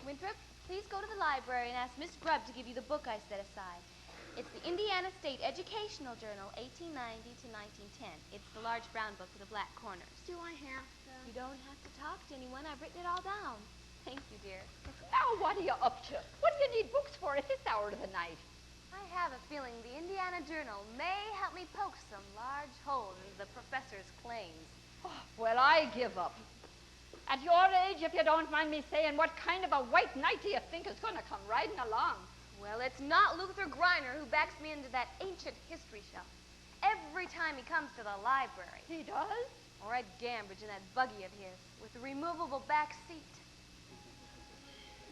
Winthrop, please go to the library and ask Miss Grubb to give you the book I set aside. It's the Indiana State Educational Journal, 1890 to 1910. It's the large brown book with the black corners. Do I have to? You don't have to talk to anyone. I've written it all down. Thank you, dear. Now, what are you up to? What do you need books for at this hour of the night? I have a feeling the Indiana Journal may help me poke some large holes into the professor's claims. Oh, well, I give up. At your age, if you don't mind me saying, what kind of a white knight do you think is going to come riding along? Well, it's not Luther Griner who backs me into that ancient history shelf every time he comes to the library. He does? Or Ed Gambridge in that buggy of his with the removable back seat.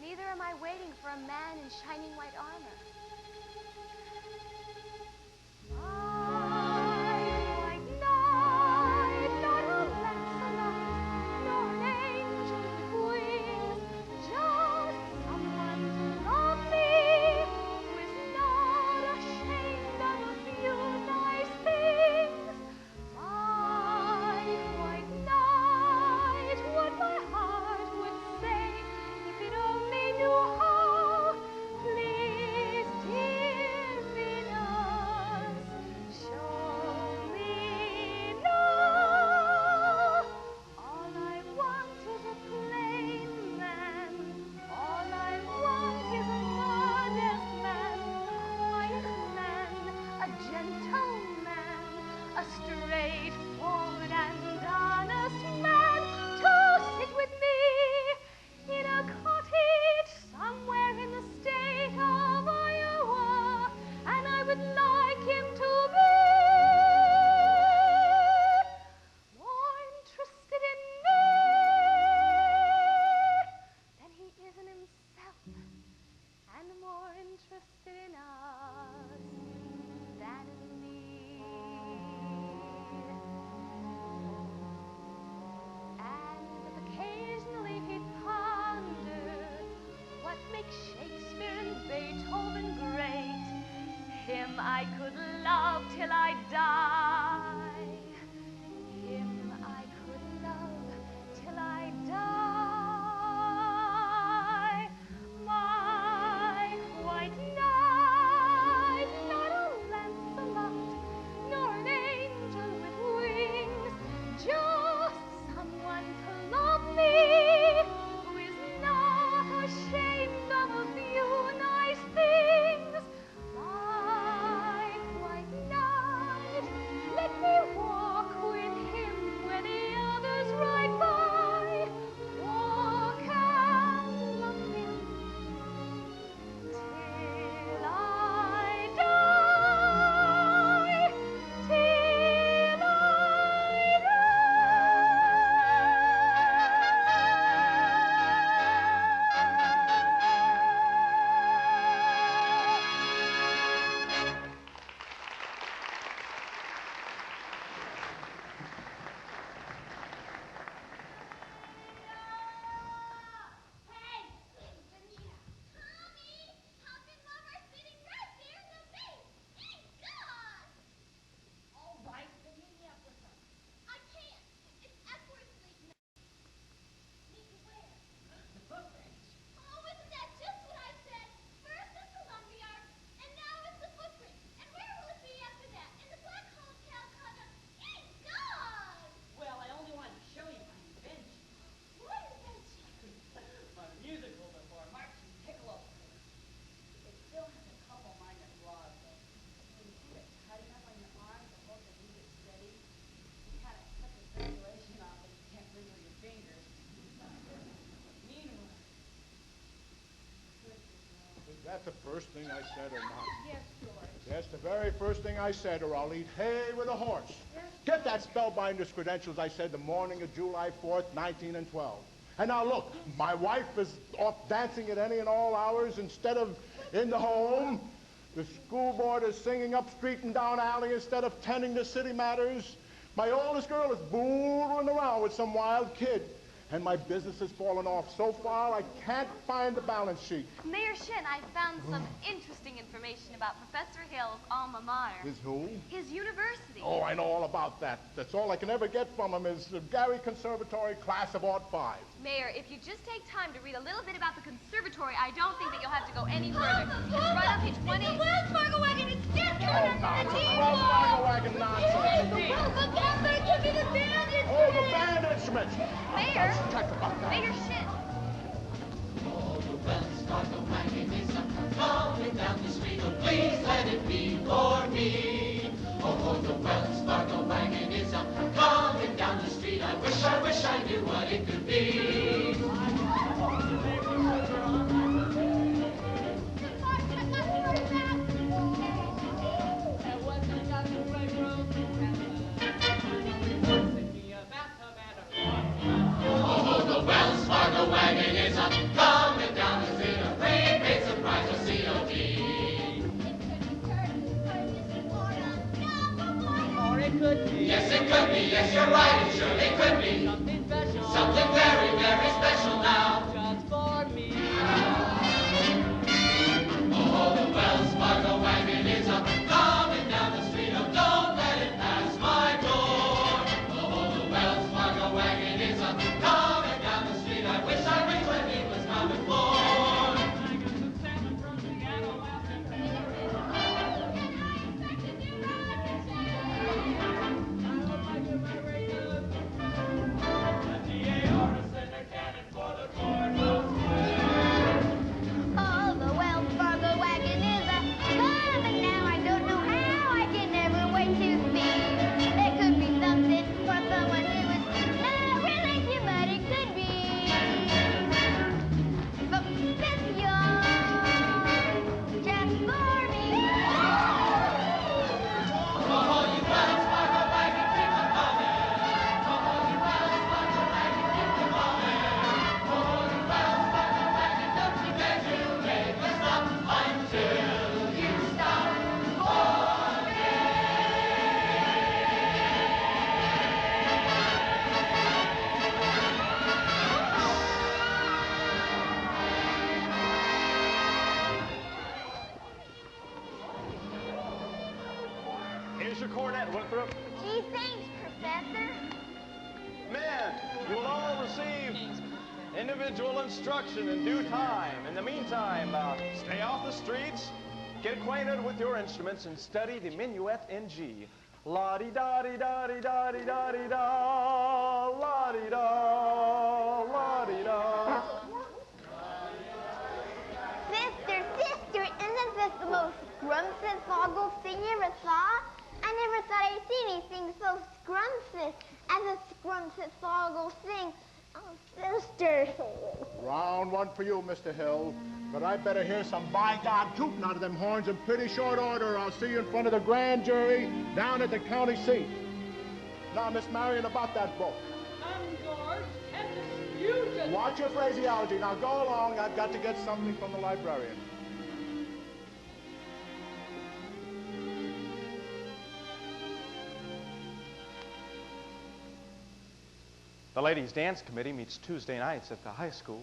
Neither am I waiting for a man in shining white armor. the first thing I said or not? Yes, George. Yes, the very first thing I said, or I'll eat hay with a horse. Get that spellbinder's credentials I said the morning of July 4th, 1912. And now look, my wife is off dancing at any and all hours instead of in the home. The school board is singing up street and down alley instead of tending to city matters. My oldest girl is boodling around with some wild kid. And my business has fallen off so far, I can't find the balance sheet. Mayor Shin, I found some interesting information about Professor Hill's alma mater. His who? His university. Oh, I know all about that. That's all I can ever get from him is the Gary Conservatory class of '05. Mayor, if you just take time to read a little bit about the conservatory, I don't think that you'll have to go any further. It's right on page 20. The Wells Fargo wagon is still Oh, nonsense. Wells Fargo wagon nonsense. Look out, there could be the band instruments. Oh, the band instruments. Mayor. Check about that. Mayor Shin. Oh, the Wells Fargo wagon is coming down the street. Oh, please let it be for me. Oh, the Wells Fargo wagon is coming down the street. I wish I knew what it could be. Oh, the Wells Fargo wagon is coming down the street. A great surprise to COD. Or it could be. Yes, it could be. Yes, you're right. It surely could be. Something special. Something very, very special now. Just for me. Oh, the Wells Fargo wagon is coming down the street. Oh, don't let it pass my door. Oh, the Wells Fargo wagon is coming down the street. I wish when he was coming for. Oh, the Wells Fargo wagon is coming now. I don't know how. I can never wait to see. It could be something for someone who is not related, but it could be something special just for me. Oh, you Wells Fargo wagon, keep on coming. Oh, you Wells Fargo wagon, keep on coming. Oh, you Wells Fargo wagon, don't you dare to make a stop until you stop for me. Here's your cornet, Winthrop. Gee, thanks, Professor. Men, you will all receive individual instruction in due time. In the meantime, stay off the streets, get acquainted with your instruments, and study the minuet in G. La-di-da-di-da-di-da-di-da-di-da, la-di-da, la-di-da. Sister, isn't this the most scrumptious foggle thing you ever saw? I never thought I'd see anything so scrumptious as a scrumptious foggle thing. Oh, sister. Round one for you, Mr. Hill. But I better hear some by-God tootin' out of them horns in pretty short order. I'll see you in front of the grand jury down at the county seat. Now, Miss Marion, about that book. George, and you just... Watch your phraseology. Now go along. I've got to get something from the librarian. The ladies' dance committee meets Tuesday nights at the high school.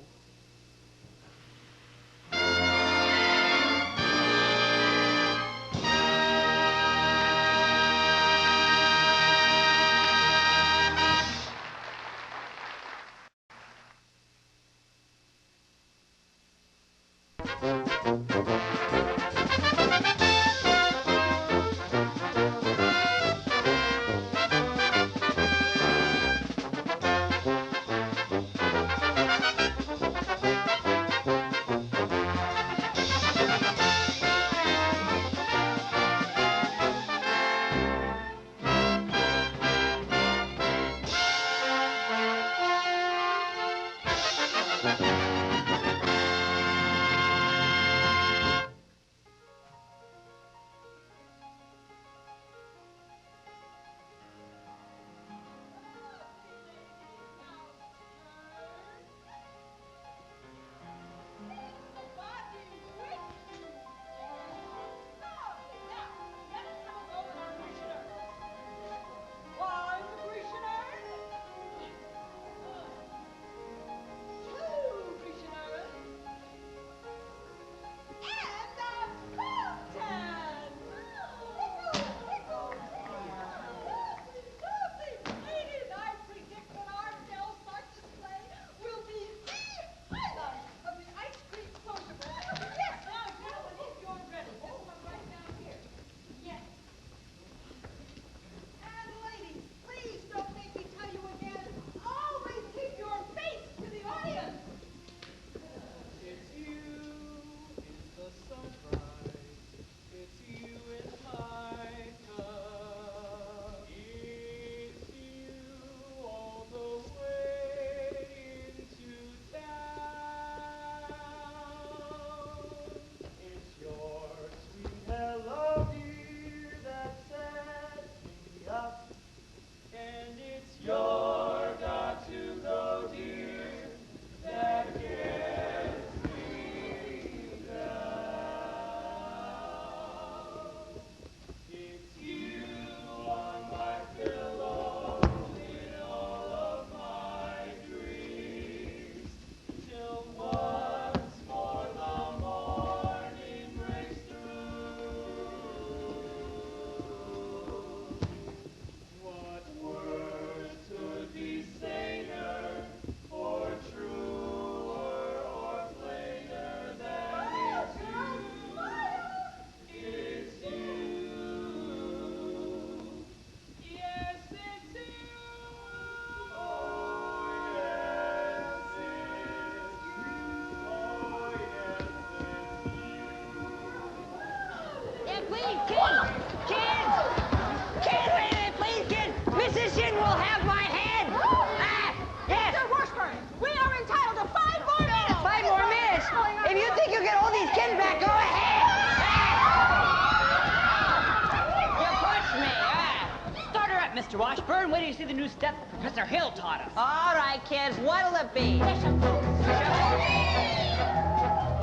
Vern, wait till you see the new step Professor Hill taught us. All right, kids, what'll it be?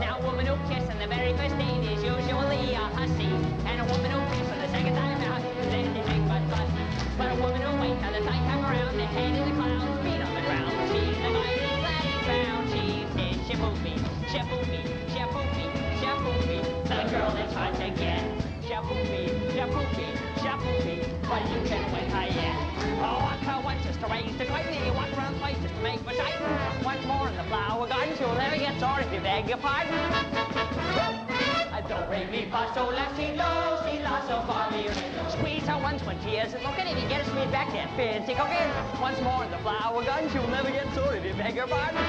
Now, a woman who kisses on the very first date is usually a hussy. And a woman who kisses for the second time out is anything but fuss. But a woman who waits till the time come around, the head in the clouds, feet on the ground. She's the mighty glad found. She said, shaboopy, shaboopy, shaboopy, shaboopy. The girl that's hard to get. Shaboopy, shaboopy, shaboopy. But you can win her yet. Oh, walk her once just to raise the curtain. You walk around twice just to make for sight. Once more in the flower garden, she'll never get sore if you beg your pardon. Don't ring me fa sol la si la so fa mi re. Squeeze her once when she isn't looking. If you get her squeezed back, that fancy cooking. Once more in the flower garden, she'll never get sore if you beg her pardon.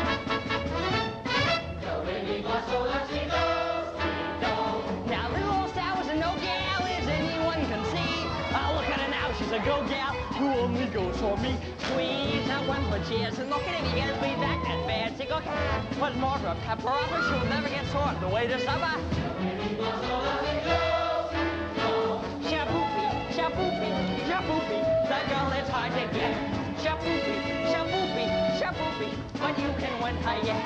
Do re mi fa sol la si do. Now little old Sal is a no gal as anyone can see. Look at her now, she's a go gal who only goes for me. Squeeze her once when she isn't looking. If you get her squeezed back, that fancy cooking. Once more for a pepper up her, she'll never get sore on the way to supper. Shaboopy, shaboopy, shaboopy, that girl is hard to get. Shaboopy, shaboopy, shaboopy, but you can win her yet.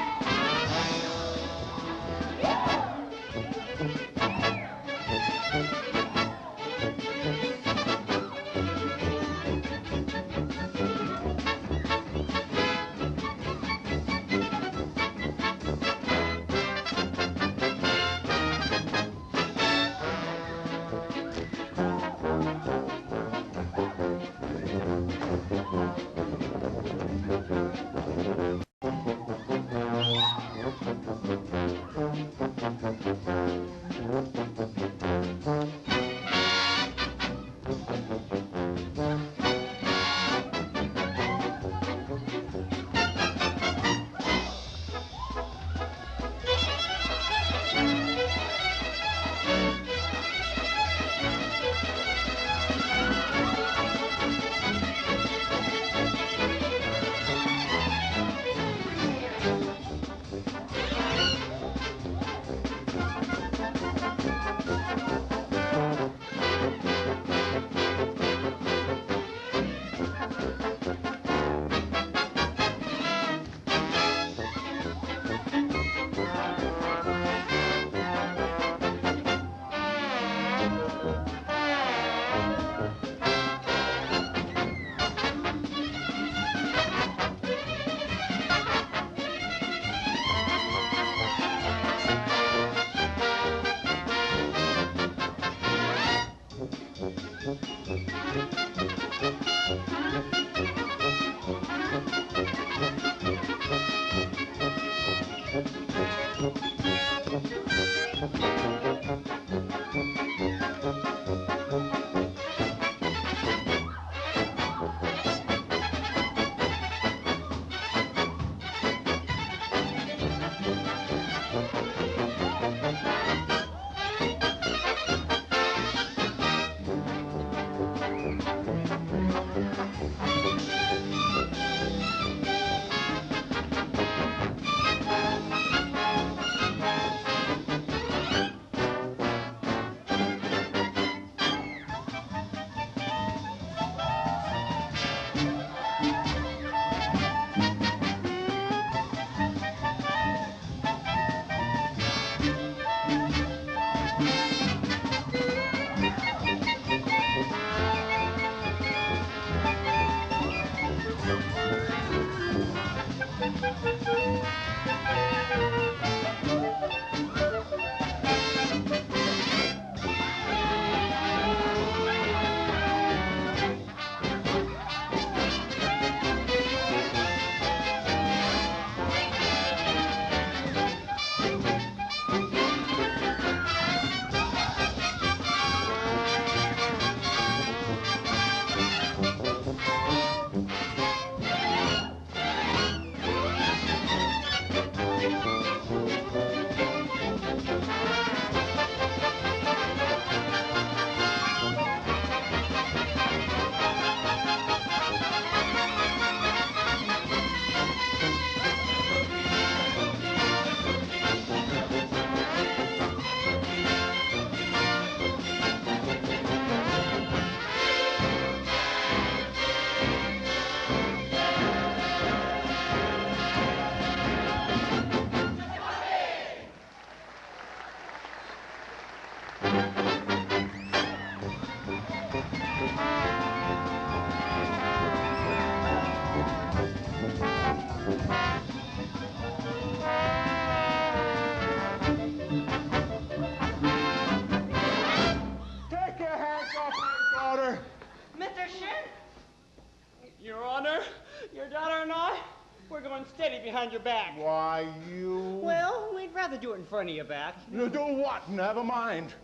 behind your back. Why, you... Well, we'd rather do it in front of your back. You do what? Never mind.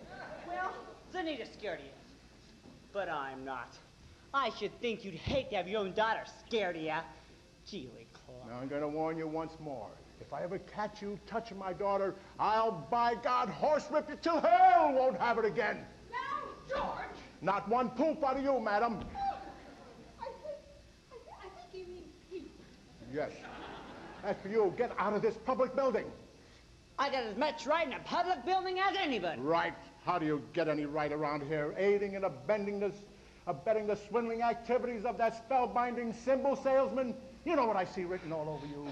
Well, Zanita's scared of you. But I'm not. I should think you'd hate to have your own daughter scared of you. Geely Clark. Now, I'm going to warn you once more. If I ever catch you touching my daughter, I'll, by God, horsewhip you till hell won't have it again. Now, George! Not one poop out of you, madam. I think you mean Pete. Yes. As for you, get out of this public building. I got as much right in a public building as anybody. Right. How do you get any right around here? Aiding and abetting the swindling activities of that spellbinding symbol salesman? You know what I see written all over you.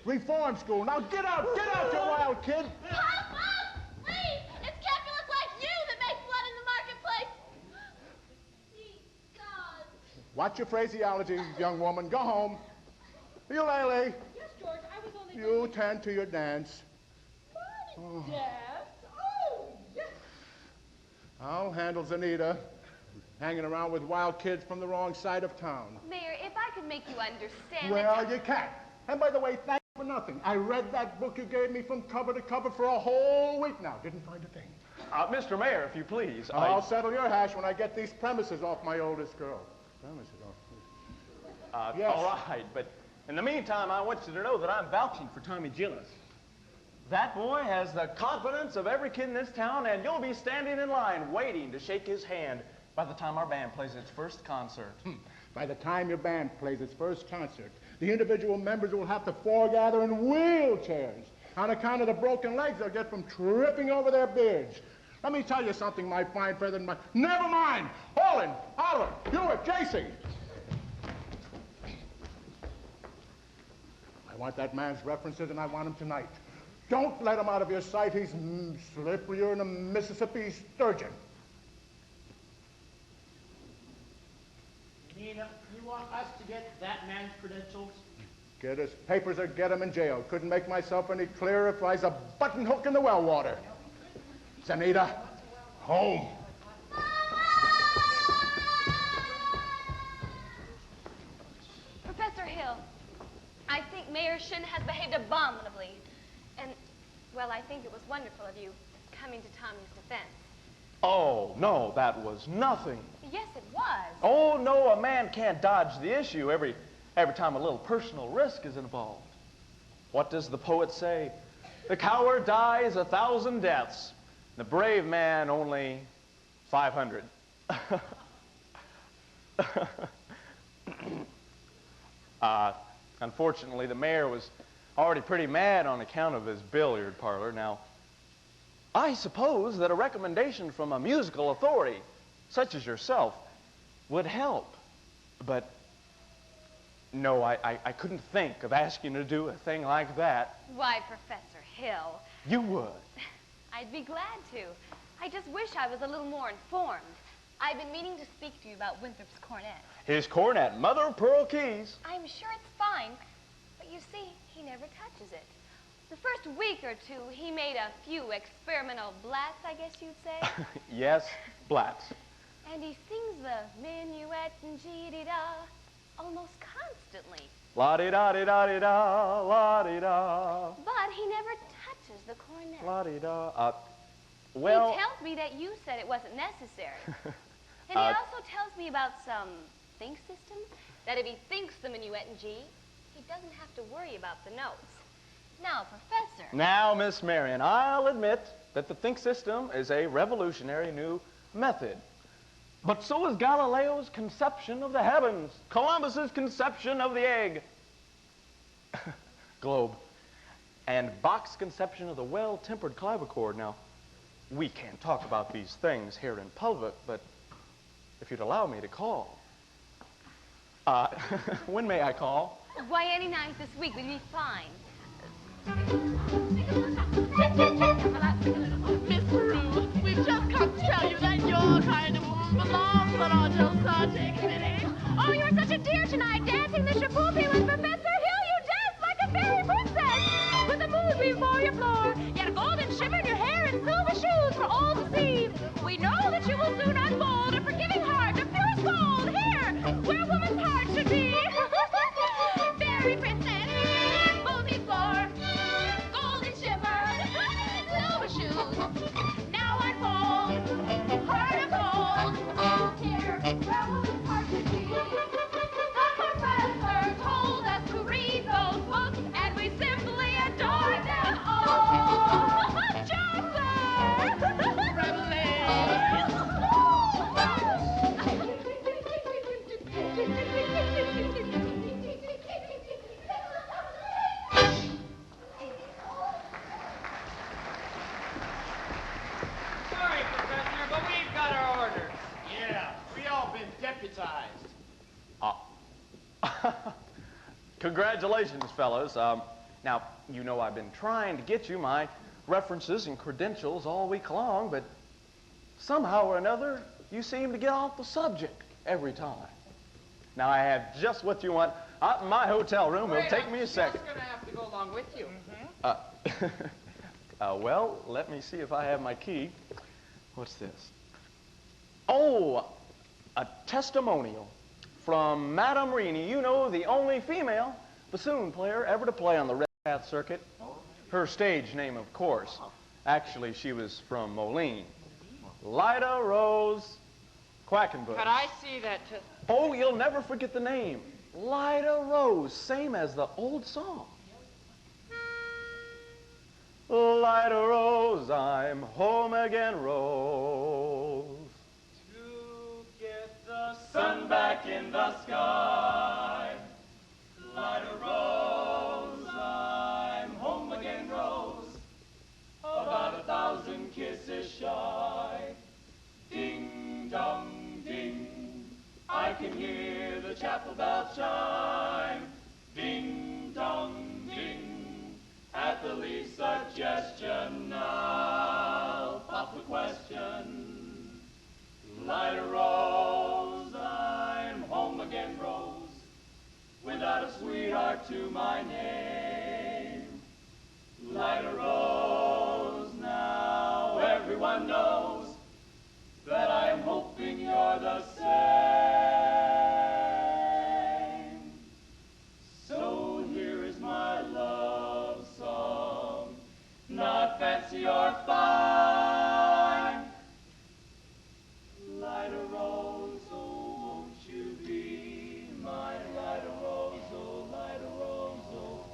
Reform school. Now get out, you wild kid. Papa! Please! It's capitalists like you that make blood in the marketplace! He does. Watch your phraseology, young woman. Go home. You, Lily. Yes, George, I was only... You tend to your dance. Dance? Oh, yes. I'll handle Zanita. Hanging around with wild kids from the wrong side of town. Mayor, if I could make you understand Well, you can't. And by the way, thank you for nothing. I read that book you gave me from cover to cover for a whole week now. Didn't find a thing. Mr. Mayor, if you please. I'll settle your hash when I get these premises off my oldest girl. Premises off. Yes. All right, but in the meantime, I want you to know that I'm vouching for Tommy Gillis. That boy has the confidence of every kid in this town, and you'll be standing in line waiting to shake his hand by the time our band plays its first concert. By the time your band plays its first concert, the individual members will have to foregather in wheelchairs on account of the broken legs they'll get from tripping over their beards. Let me tell you something, my fine feathered... Never mind! Olin, Oliver, Hewitt, J.C. I want that man's references, and I want him tonight. Don't let him out of your sight. He's slipperier than a Mississippi sturgeon. Nina, you want us to get that man's credentials? Get his papers or get him in jail. Couldn't make myself any clearer if I was a button hook in the well water. Zanita, home. Professor Hill, I think Mayor Shin has behaved abominably. And, well, I think it was wonderful of you coming to Tommy's defense. Oh, no, that was nothing. Yes, it was. Oh, no, a man can't dodge the issue every time a little personal risk is involved. What does the poet say? The coward dies 1,000 deaths. The brave man only 500. Unfortunately, the mayor was already pretty mad on account of his billiard parlor. Now, I suppose that a recommendation from a musical authority, such as yourself, would help. But no, I couldn't think of asking you to do a thing like that. Why, Professor Hill. You would. I'd be glad to. I just wish I was a little more informed. I've been meaning to speak to you about Winthrop's cornet. His cornet, mother of pearl keys. I'm sure it's fine, but you see, he never touches it. The first week or two, he made a few experimental blats, I guess you'd say. Yes, blats. And he sings the minuet and G-de-da almost constantly. La-di-da-di-da-di-da, la-di-da. But he never touches the cornet. La-di-da. Well... He tells me that you said it wasn't necessary. And he also tells me about some think system, that if he thinks the minuet in G, he doesn't have to worry about the notes. Now, Professor... Now, Miss Marion, I'll admit that the think system is a revolutionary new method. But so is Galileo's conception of the heavens, Columbus's conception of the egg, globe, and Bach's conception of the well-tempered clavichord. Now, we can't talk about these things here in public, but if you'd allow me to call. When may I call? Why, any night this week would be fine. Miss Peru, we've just come to tell you that your kind of woman belongs on our Dosage committee. Oh, you're such a dear tonight, dancing the shapoopy with Professor Hill. You dance like a fairy princess with a moonbeam for your floor. You had a golden shimmer in your hair and silver shoes for all to see. We know that you will soon unfold a forgiving heart of purest gold here, where a woman's heart should be. Fairy princess, both these Congratulations, fellas. Now, you know I've been trying to get you my references and credentials all week long, but somehow or another, you seem to get off the subject every time. Now, I have just what you want out in my hotel room. It'll take me a second. I'm just going to have to go along with you. Well, let me see if I have my key. What's this? Oh, a testimonial from Madame Reaney. You know, the only female bassoon player ever to play on the Red Hat circuit. Her stage name, of course. Actually, she was from Moline. Lida Rose Quackenbush. Could I see that? Oh, you'll never forget the name. Lida Rose, same as the old song. Lida Rose, I'm home again, Rose. To get the sun back in the sky. Lida Rose, I'm home again, Rose. About 1,000 kisses shy. Ding dong ding, I can hear the chapel bell chime. Ding dong ding, at the least suggestion I'll pop the question. Lida Rose, I'm home again, Rose, without a sweetheart to my name. Lida Rose, now everyone knows that I am hoping you're the same. So here is my love song, not fancy or fine. Lida Rose, oh, won't you be my Lida Rose, oh, Lida Rose, oh,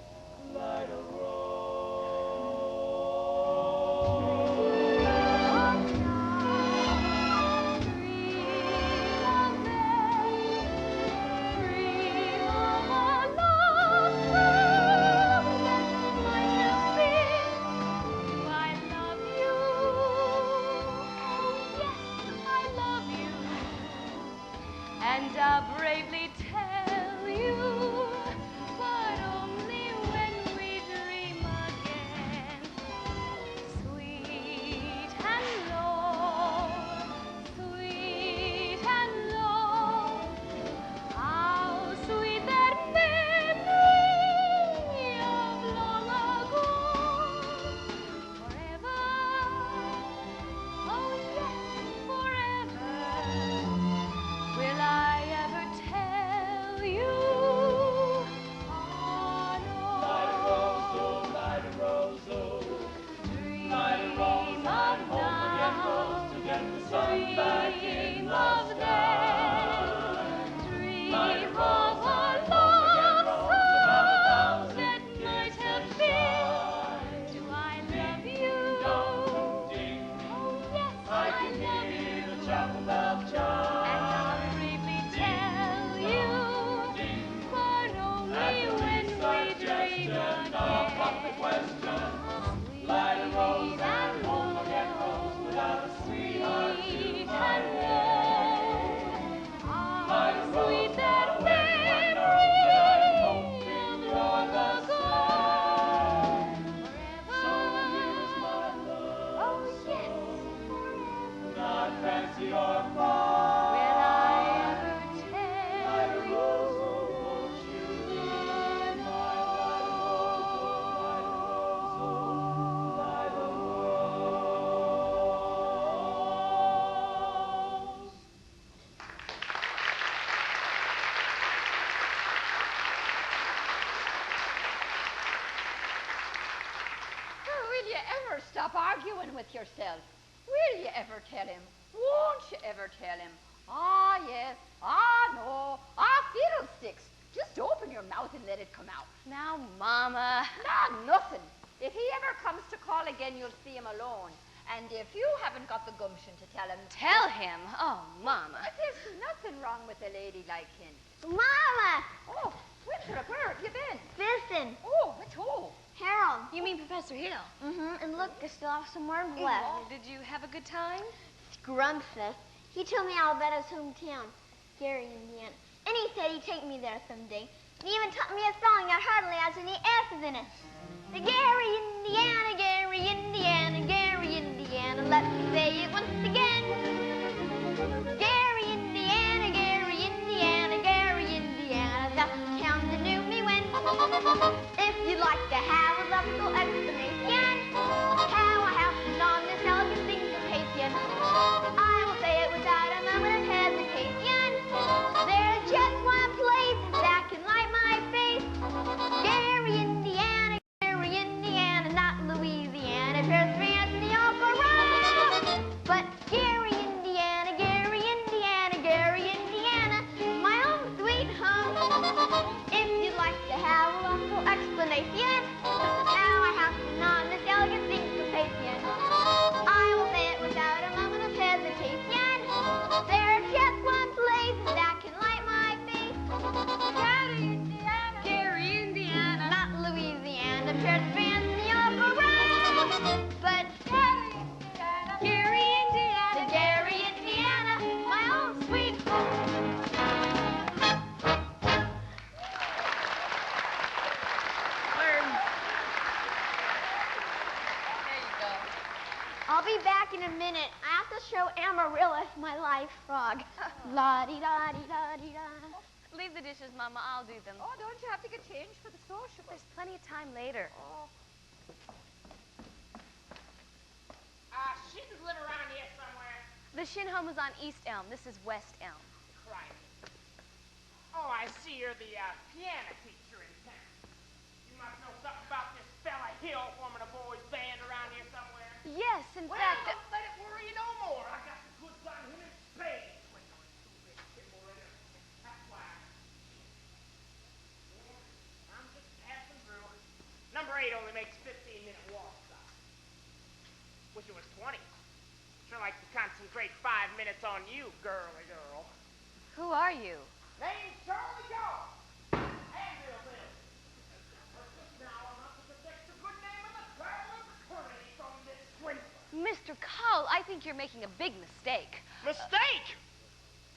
Lida Rose. And I'll bravely tell you, but only when we dream again. Sweet and low, sweet and low. How sweet that memory of long ago. Forever, oh yes, forever. Will I ever tell you? Oh, no. Lida Rose, oh, Lida Rose, oh. Lida Rose, I'm home again, Rose, to get the sun back in the sky. Lida Rose, I'm home again, Rose, about 1,000 that might have been. Do I love you? Ding, ding, Oh, yes, I can hear the chapel bell chime. Lida Rose, I'm home again, Rose, without a sweetheart to my name. Lida Rose, now everyone knows that I'm hoping you're the same. So here's my love song, not fancy or fine. Will I ever tell Lida you? Rose, oh, won't you be my Lida Rose, oh, Lida Rose, oh, Lida Rose. Will you ever stop arguing with yourself? Will you ever tell him? Won't you ever tell him? Ah, yes. Ah, no. Ah, fiddlesticks. Just open your mouth and let it come out. Now, Mama. Nah, nothing. If he ever comes to call again, you'll see him alone. And if you haven't got the gumption to tell him... Tell him? Oh, Mama. But there's nothing wrong with a lady like him. Mama! Oh, Winthrop, where have you been? Listen. Oh, with who? Harold. You mean Professor Hill? Mm-hmm. And look, I still have some worms left. Did you have a good time? Scrumptious. He told me all about his hometown, Gary, Indiana. And he said he'd take me there someday. He even taught me a song that hardly has any S's in it. The Gary, Indiana, Gary, Indiana, Gary, Indiana. Let me say it once again. Gary, Indiana, Gary, Indiana, Gary, Indiana. That's the town that knew me when. If you'd like to have a logical explanation, how I happened on this elegant syncopation, I will say it without a moment of hesitation. There's just one place that can light my face. Gary, Indiana, Gary, Indiana, not Louisiana. Paris, France, New York, or Rome. But Gary, Indiana, Gary, Indiana, Gary, Indiana, my own sweet home. If you'd like to have a logical explanation, how I happened on this elegant syncopation, I will say it without a moment of hesitation. There's just one place that can light my face. Gary, Indiana. Gary, Indiana. Not Louisiana. Paris, France, New York, or Rome. But Gary, Indiana. Gary, Indiana. Gary, Indiana. My own sweet I'll be back in a minute. I have to show Amaryllis my live frog. La-di-da-di-da-di-da. Leave the dishes, Mama. I'll do them. Oh, don't you have to get changed for the social? There's plenty of time later. Oh. Shins live around here somewhere. The Shin home is on East Elm. This is West Elm. Crikey. Oh, I see you're the piano teacher in town. You must know something about this fella Hill forming a boys' band around here somewhere. Yes, in Well, fact... don't let it worry you no more. I got the goods on him in spades. That's why. Yeah, I'm just passing through. Number 8 only makes 15-minute walk stop. Wish it was 20. Sure like to concentrate 5 minutes on you, girly girl. Who are you? Name's Charlie Shaw. And Bill Bill. Now I'm up to protect the good name of the traveling fraternity from this swindler. Mr. Cowell, I think you're making a big mistake. Mistake?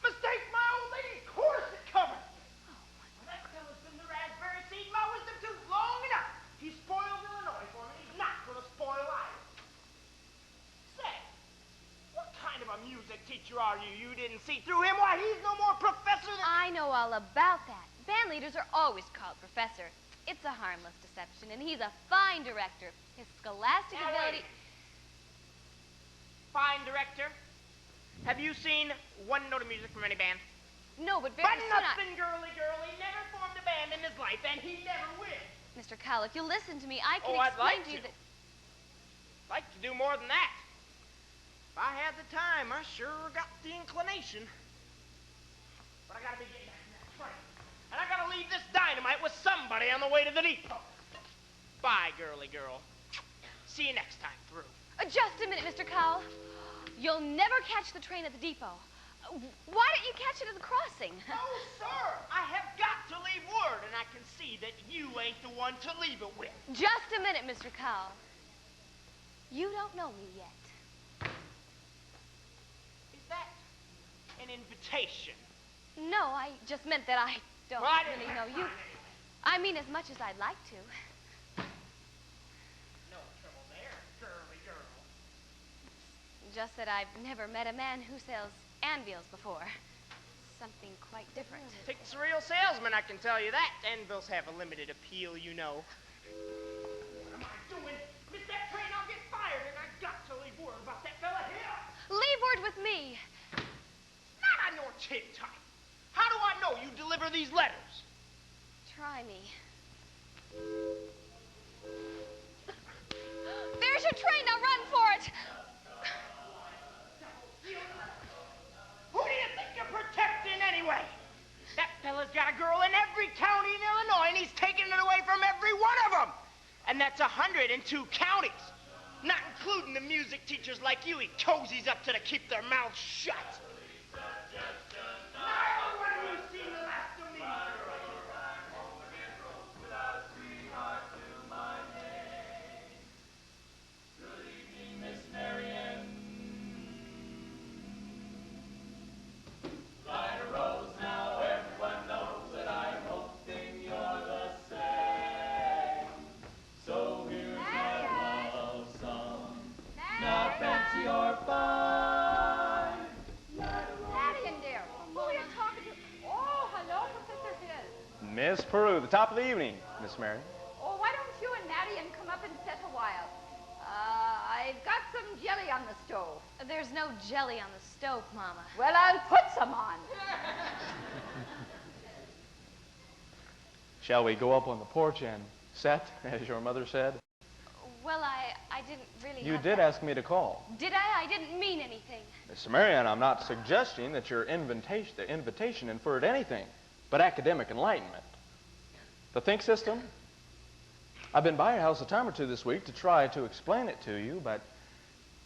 Mistake my old lady's corset cover. That fella's been the raspberry seed in my wisdom tooth long enough. He spoiled Illinois for me. He's not going to spoil Iowa. Say, what kind of a music teacher are you? You didn't see through him? Why, he's no more professor than... I know all about that. Band leaders are always called professor. It's a harmless deception, and he's a fine director. His scholastic Now, ability... wait. Fine director. Have you seen one note of music from any band? No, but very But soon nothing, girly girl. He never formed a band in his life, and he never will. Mr. Cowell, if you'll listen to me, I can Oh, I'd explain like to you to. that... Like to do more than that. If I had the time, I sure got the inclination. But I gotta be getting back to that train. And I gotta leave this dynamite with somebody on the way to the depot. Bye, girly girl. See you next time through. Just a minute, Mr. Cowell. You'll never catch the train at the depot. Why don't you catch it at the crossing? No, sir. I have got to leave word, and I can see that you ain't the one to leave it with. Just a minute, Mr. Cowell. You don't know me yet. Is that an invitation? No, I just meant that I don't Well, I didn't really have know you. time. I mean, as much as I'd like to. No trouble there, girly girl. Just that I've never met a man who sells anvils before. Something quite different. Takes a real salesman, I can tell you that. Anvils have a limited appeal, you know. What am I doing? Miss that train, I'll get fired, and I've got to leave word about that fella here. Leave word with me. Not on your tin type. How do I know you deliver these letters? Try me. There's your train. Now run for it. Who do you think you're protecting anyway? That fella's got a girl in every county in Illinois, and he's taking it away from every one of them. And that's 102 counties. Not including the music teachers like you. He cozies up to keep their mouths shut. Neither one of you seen the last of me. Light a rose now, everyone knows that I'm hoping you're Miss Peru, the top of the evening, Miss Mary. Oh, why don't you and Maddie come up and sit a while? I've got some jelly on the stove. There's no jelly on the stove, Mama. Well, I'll put some on. Shall we go up on the porch and set, as your mother said? Well, I didn't really You have did that. ask me to call. Did I? I didn't mean anything. Miss Marian, I'm not suggesting that your invitation inferred anything but academic enlightenment. The think system? I've been by your house a time or two this week to try to explain it to you, but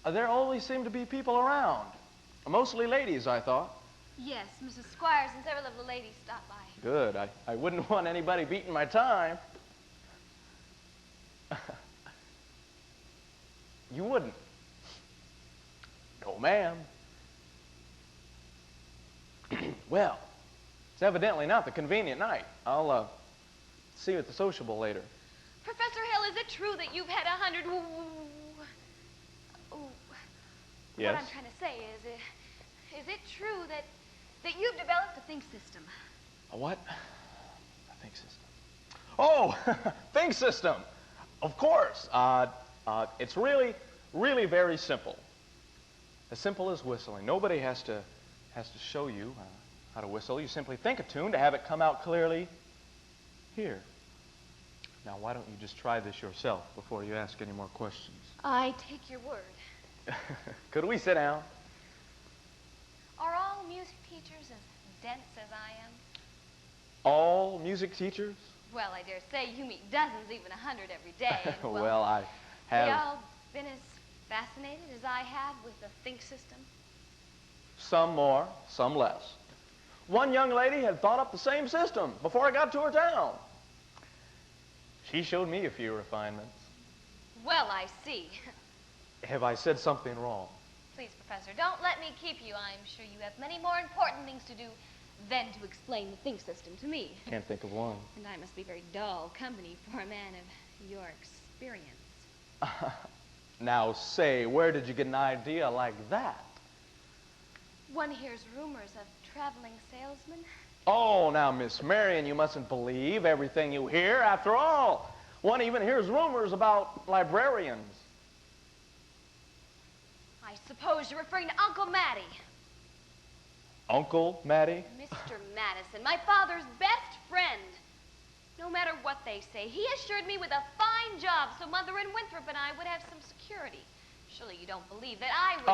there always seem to be people around. Mostly ladies, I thought. Yes, Mrs. Squires and several of the ladies stopped by. Good. I wouldn't want anybody beating my time. You wouldn't? No, ma'am. Well, it's evidently not the convenient night. I'll see you at the sociable later. Professor Hill, is it true that you've had 100... Yes? What I'm trying to say is it true that you've developed a think system? A what? A think system. Oh, think system. Of course. It's really, really very simple. As simple as whistling. Nobody has to show you how to whistle. You simply think a tune to have it come out clearly here. Now, why don't you just try this yourself before you ask any more questions? I take your word. Could we sit down? Are all music teachers as dense as I am? All music teachers? Well, I dare say you meet dozens, even 100 every day. And, Well, I have... They all been as fascinated as I have with the think system? Some more, some less. One young lady had thought up the same system before I got to her town. She showed me a few refinements. Well, I see. Have I said something wrong? Please, Professor, don't let me keep you. I'm sure you have many more important things to do than to explain the think system to me. Can't think of one. And I must be very dull company for a man of your experience. Now say, where did you get an idea like that? One hears rumors of traveling salesmen. Oh, now, Miss Marian, you mustn't believe everything you hear. After all, one even hears rumors about librarians. I suppose you're referring to Uncle Matty. Uncle Matty? Mr. Madison, my father's best friend. No matter what they say, he assured me with a fine job so Mother and Winthrop and I would have some security. Surely you don't believe that I would...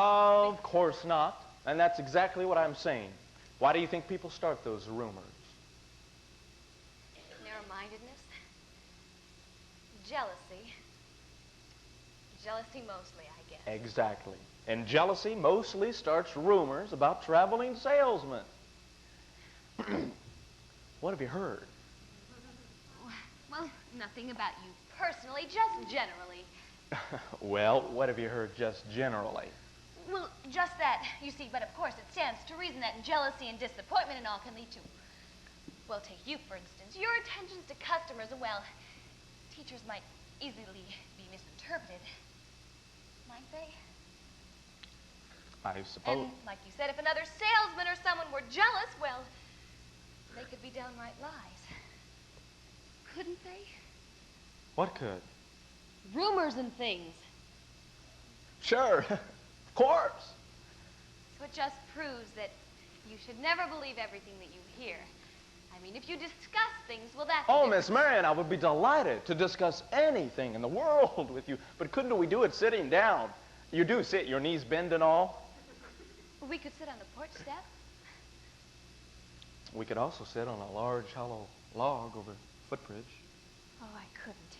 Of course not. And that's exactly what I'm saying. Why do you think people start those rumors? Narrow-mindedness. Jealousy. Jealousy mostly, I guess. Exactly. And jealousy mostly starts rumors about traveling salesmen. What have you heard? Well, nothing about you personally, just generally. Well, what have you heard just generally? Well, just that, you see, but of course it stands to reason that jealousy and disappointment and all can lead to, well, take you, for instance. Your attentions to customers, well, teachers might easily be misinterpreted. Might they? I suppose. And like you said, if another salesman or someone were jealous, well, they could be downright lies. Couldn't they? What could? Rumors and things. Sure, of course. So it just proves that you should never believe everything that you hear. I mean, if you discuss things, well, that's... Oh, Miss Marian, I would be delighted to discuss anything in the world with you. But couldn't we do it sitting down? You do sit, your knees bend and all. We could sit on the porch step. We could also sit on a large hollow log over the footbridge. Oh, I couldn't.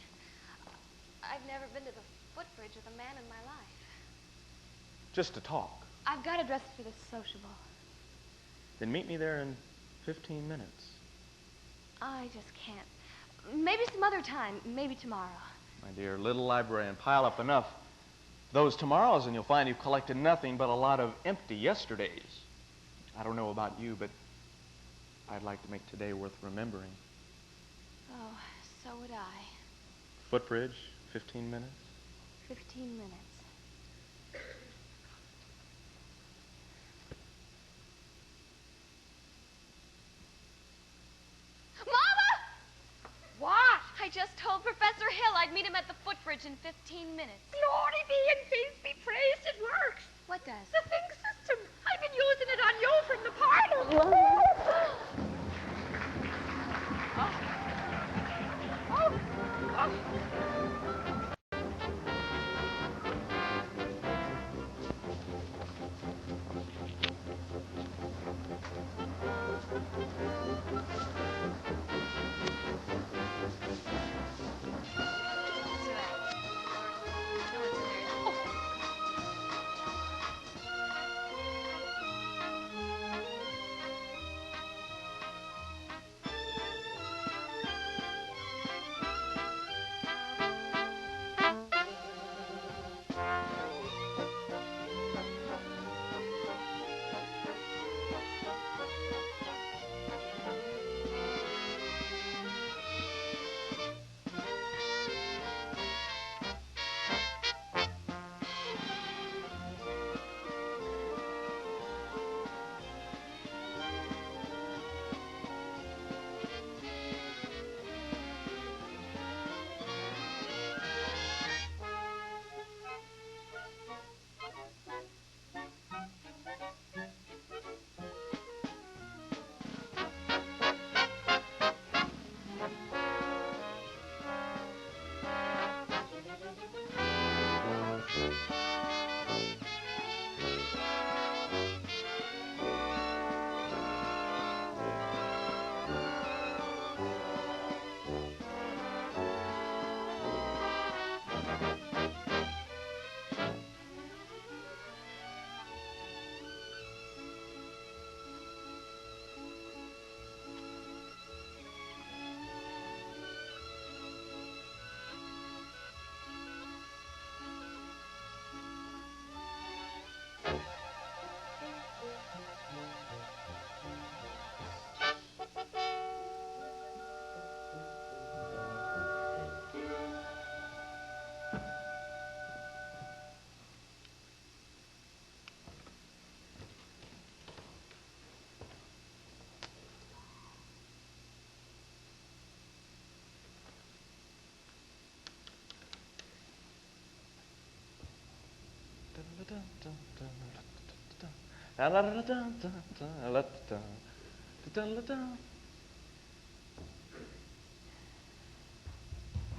I've never been to the footbridge with a man in my life. Just to talk. I've got to dress for this sociable. Then meet me there in 15 minutes. I just can't. Maybe some other time. Maybe tomorrow. My dear little librarian, pile up enough those tomorrows and you'll find you've collected nothing but a lot of empty yesterdays. I don't know about you, but I'd like to make today worth remembering. Oh, so would I. Footbridge, 15 minutes? 15 minutes. Mama!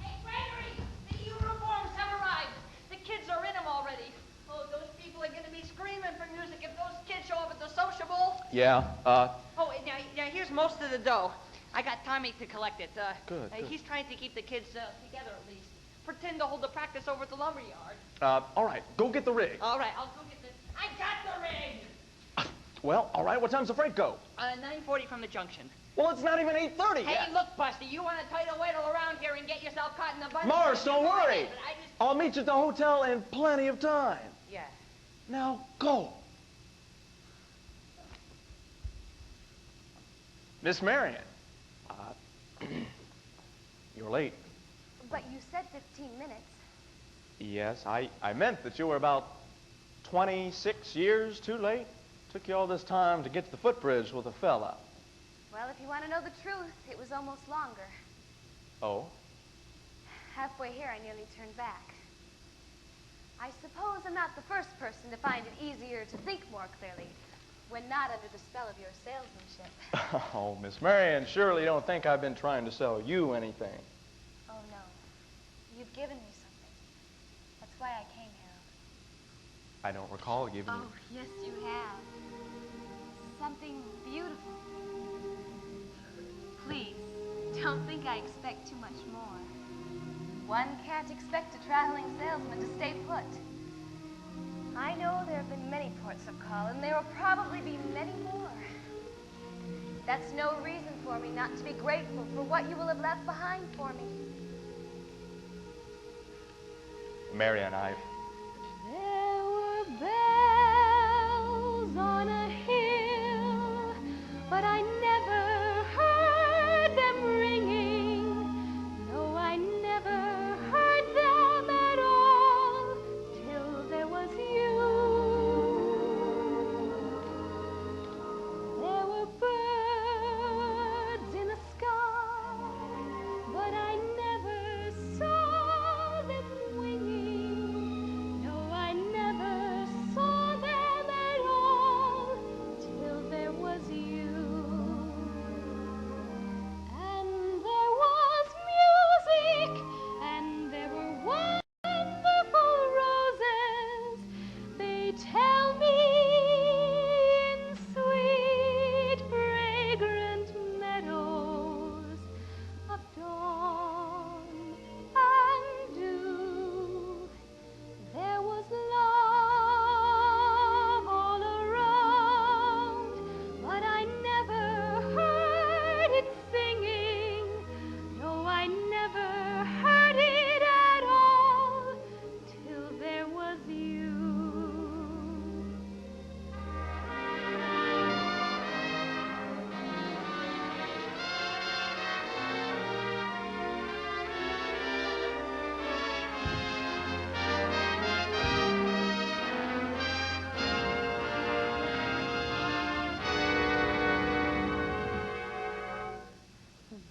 Hey, Gregory, the uniforms have arrived. The kids are in them already. Oh, those people are going to be screaming for music if those kids show up at the sociable. Yeah, Oh, now here's most of the dough. I got Tommy to collect it. Good. He's trying to keep the kids together at least. Pretend to hold the practice over at the lumber yard. all right, go get the rig. All right, I'll go get this. I got the rig! Well, all right, what time's the freight go? 9:40 from the junction. Well, it's not even 8:30 Hey, yet. look, Busty, you want to title whittle around here and get yourself caught in the bunch? Morris, don't worry. But I just... I'll meet you at the hotel in plenty of time. Yeah. Now, go. Miss Marion, you're late. But you said 15 minutes. Yes, I meant that you were about 26 years too late. Took you all this time to get to the footbridge with a fella. Well, if you want to know the truth, it was almost longer. Oh? Halfway here, I nearly turned back. I suppose I'm not the first person to find it easier to think more clearly when not under the spell of your salesmanship. Oh, Miss Marion, surely you don't think I've been trying to sell you anything. Oh, no. You've given me something. That's why I came here. I don't recall giving you... Oh, yes, you have. Something beautiful. Please, don't think I expect too much more. One can't expect a traveling salesman to stay put. I know there have been many ports of call, and there will probably be many more. That's no reason for me not to be grateful for what you will have left behind for me. Marion, There were bells on a hill, but I never heard them ringing. No, I never heard them at all till there was you. There were birds in the sky, but I never saw them winging. No, I never saw them at all till there was you. And there was music, and there were wonderful roses. They tell me in sweet, fragrant meadows of dawn and dew. There was love all around, but I never heard it singing. No, I never heard it at all till there was you.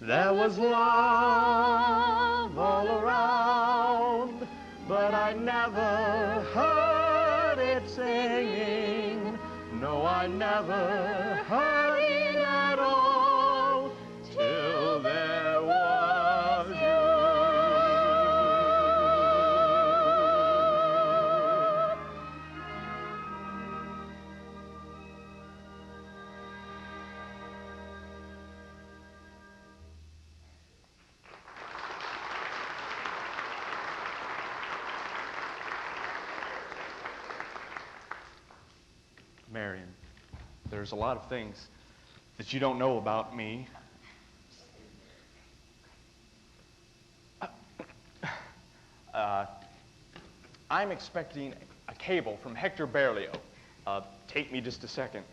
There was love all around, but I never heard it singing. No, I never heard it at all till there was Marion, there's a lot of things that you don't know about me. I'm expecting a cable from Hector Berlioz. Take me just a second.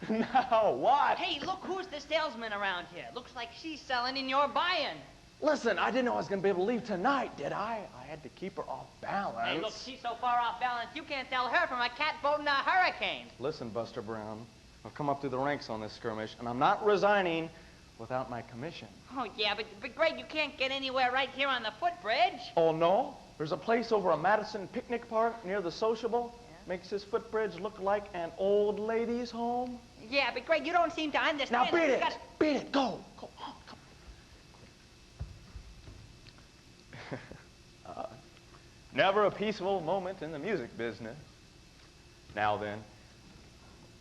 Now, what? Hey, look who's the salesman around here. Looks like she's selling and you're buying. Listen, I didn't know I was going to be able to leave tonight, did I? I had to keep her off balance. Hey, look, she's so far off balance, you can't tell her from a catboat in a hurricane. Listen, Buster Brown, I've come up through the ranks on this skirmish, and I'm not resigning without my commission. Oh, yeah, but Greg, you can't get anywhere right here on the footbridge. Oh, no? There's a place over a Madison picnic park near the Sociable. Yeah. Makes this footbridge look like an old lady's home. Yeah, but Greg, you don't seem to understand. Now beat it! Beat it! Go! Go on, come on. Never a peaceful moment in the music business. Now then,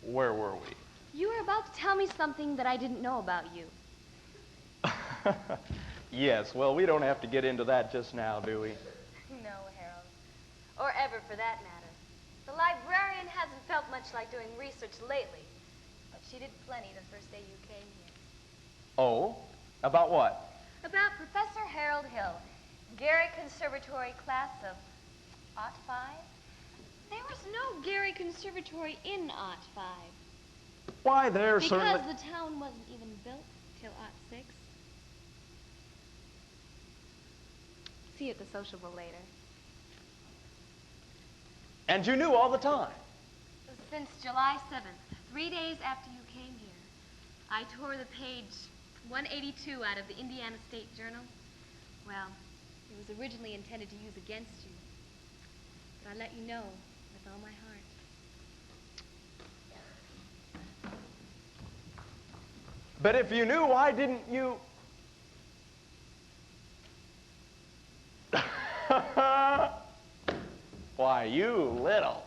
where were we? You were about to tell me something that I didn't know about you. Yes, well, we don't have to get into that just now, do we? No, Harold. Or ever, for that matter. The librarian hasn't felt much like doing research lately, but she did plenty the first day you came here. Oh? About what? About Professor Harold Hill, Gary Conservatory class of Ot 5. There was no Gary Conservatory in Ot 5. Why, there's certainly... Because the town wasn't even built till Ot 6. See you at the sociable later. And you knew all the time? Since July 7th, 3 days after you came here, I tore the page 182 out of the Indiana State Journal. Well, it was originally intended to use against you, but I let you know with all my heart. But if you knew, why didn't you... Why, you little.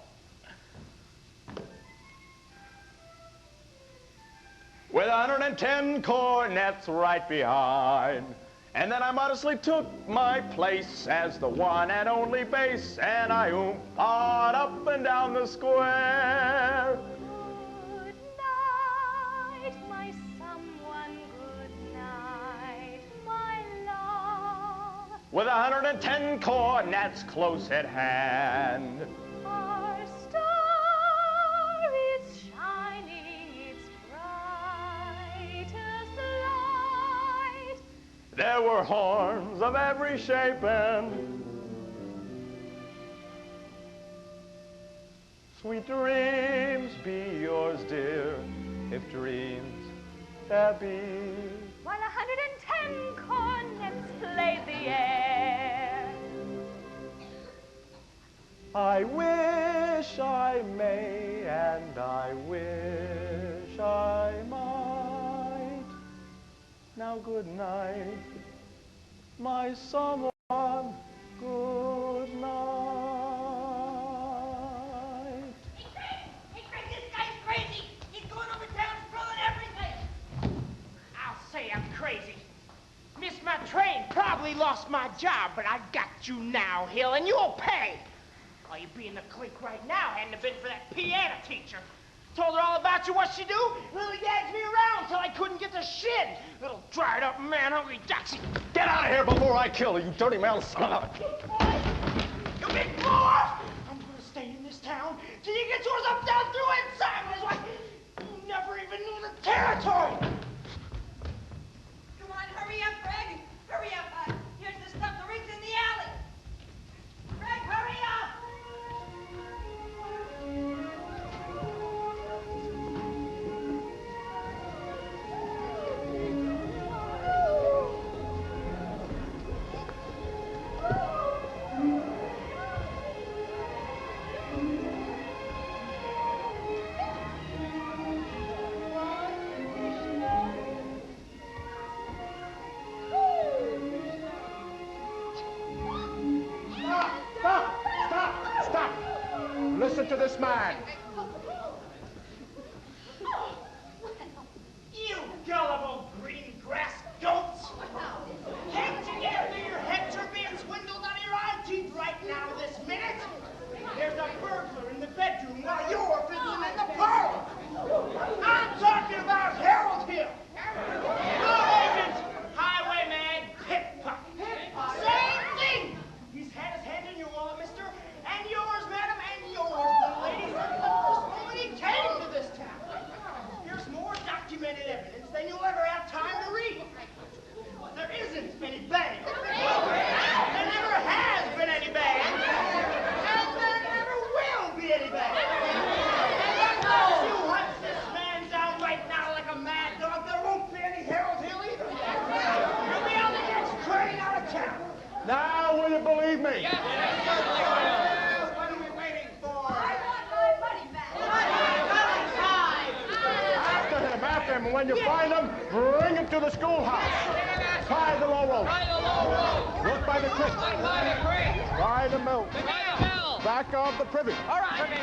With 110 cornets right behind. And then I modestly took my place as the one and only bass, and I oomped up and down the square. Good night, my someone, good night, my love. With 110 cornets close at hand. Our star is shining its brightest light. There were horns of every shape and sweet dreams be yours, dear, if dreams there be. While 110 cornets played the air. I wish I may and I wish I might. Now good night, my someone, good night. Hey, Greg, this guy's crazy. He's going over town throwing everything. I'll say I'm crazy. Missed my train, probably lost my job, but I got you now, Hill, and you'll pay. Oh, you'd be in the clique right now, hadn't it been for that piano teacher. Told her all about you, what she do? Lily gagged me around till I couldn't get to shin. Little dried up man, hungry doxy. Get out of here before I kill you, dirty mouth son of a... You big blow-off! I'm gonna stay in this town till you get yours up, down, through, and sideways like you never even knew the territory. Come on, hurry up, Greg. Hurry up. Here's the stuff the rig's in the alley. Greg, hurry up. Stop! Listen to this man. You gullible green grass goats! Can't you get through your heads are being swindled out of your eye teeth right now this minute? There's a burglar in the bedroom Now, will you believe me? Yes, what are we waiting for? I want my money back. After him, and when you find him, bring him to the schoolhouse. Try the low rope. Look by the creek. By the mill. Back of the privy. All right.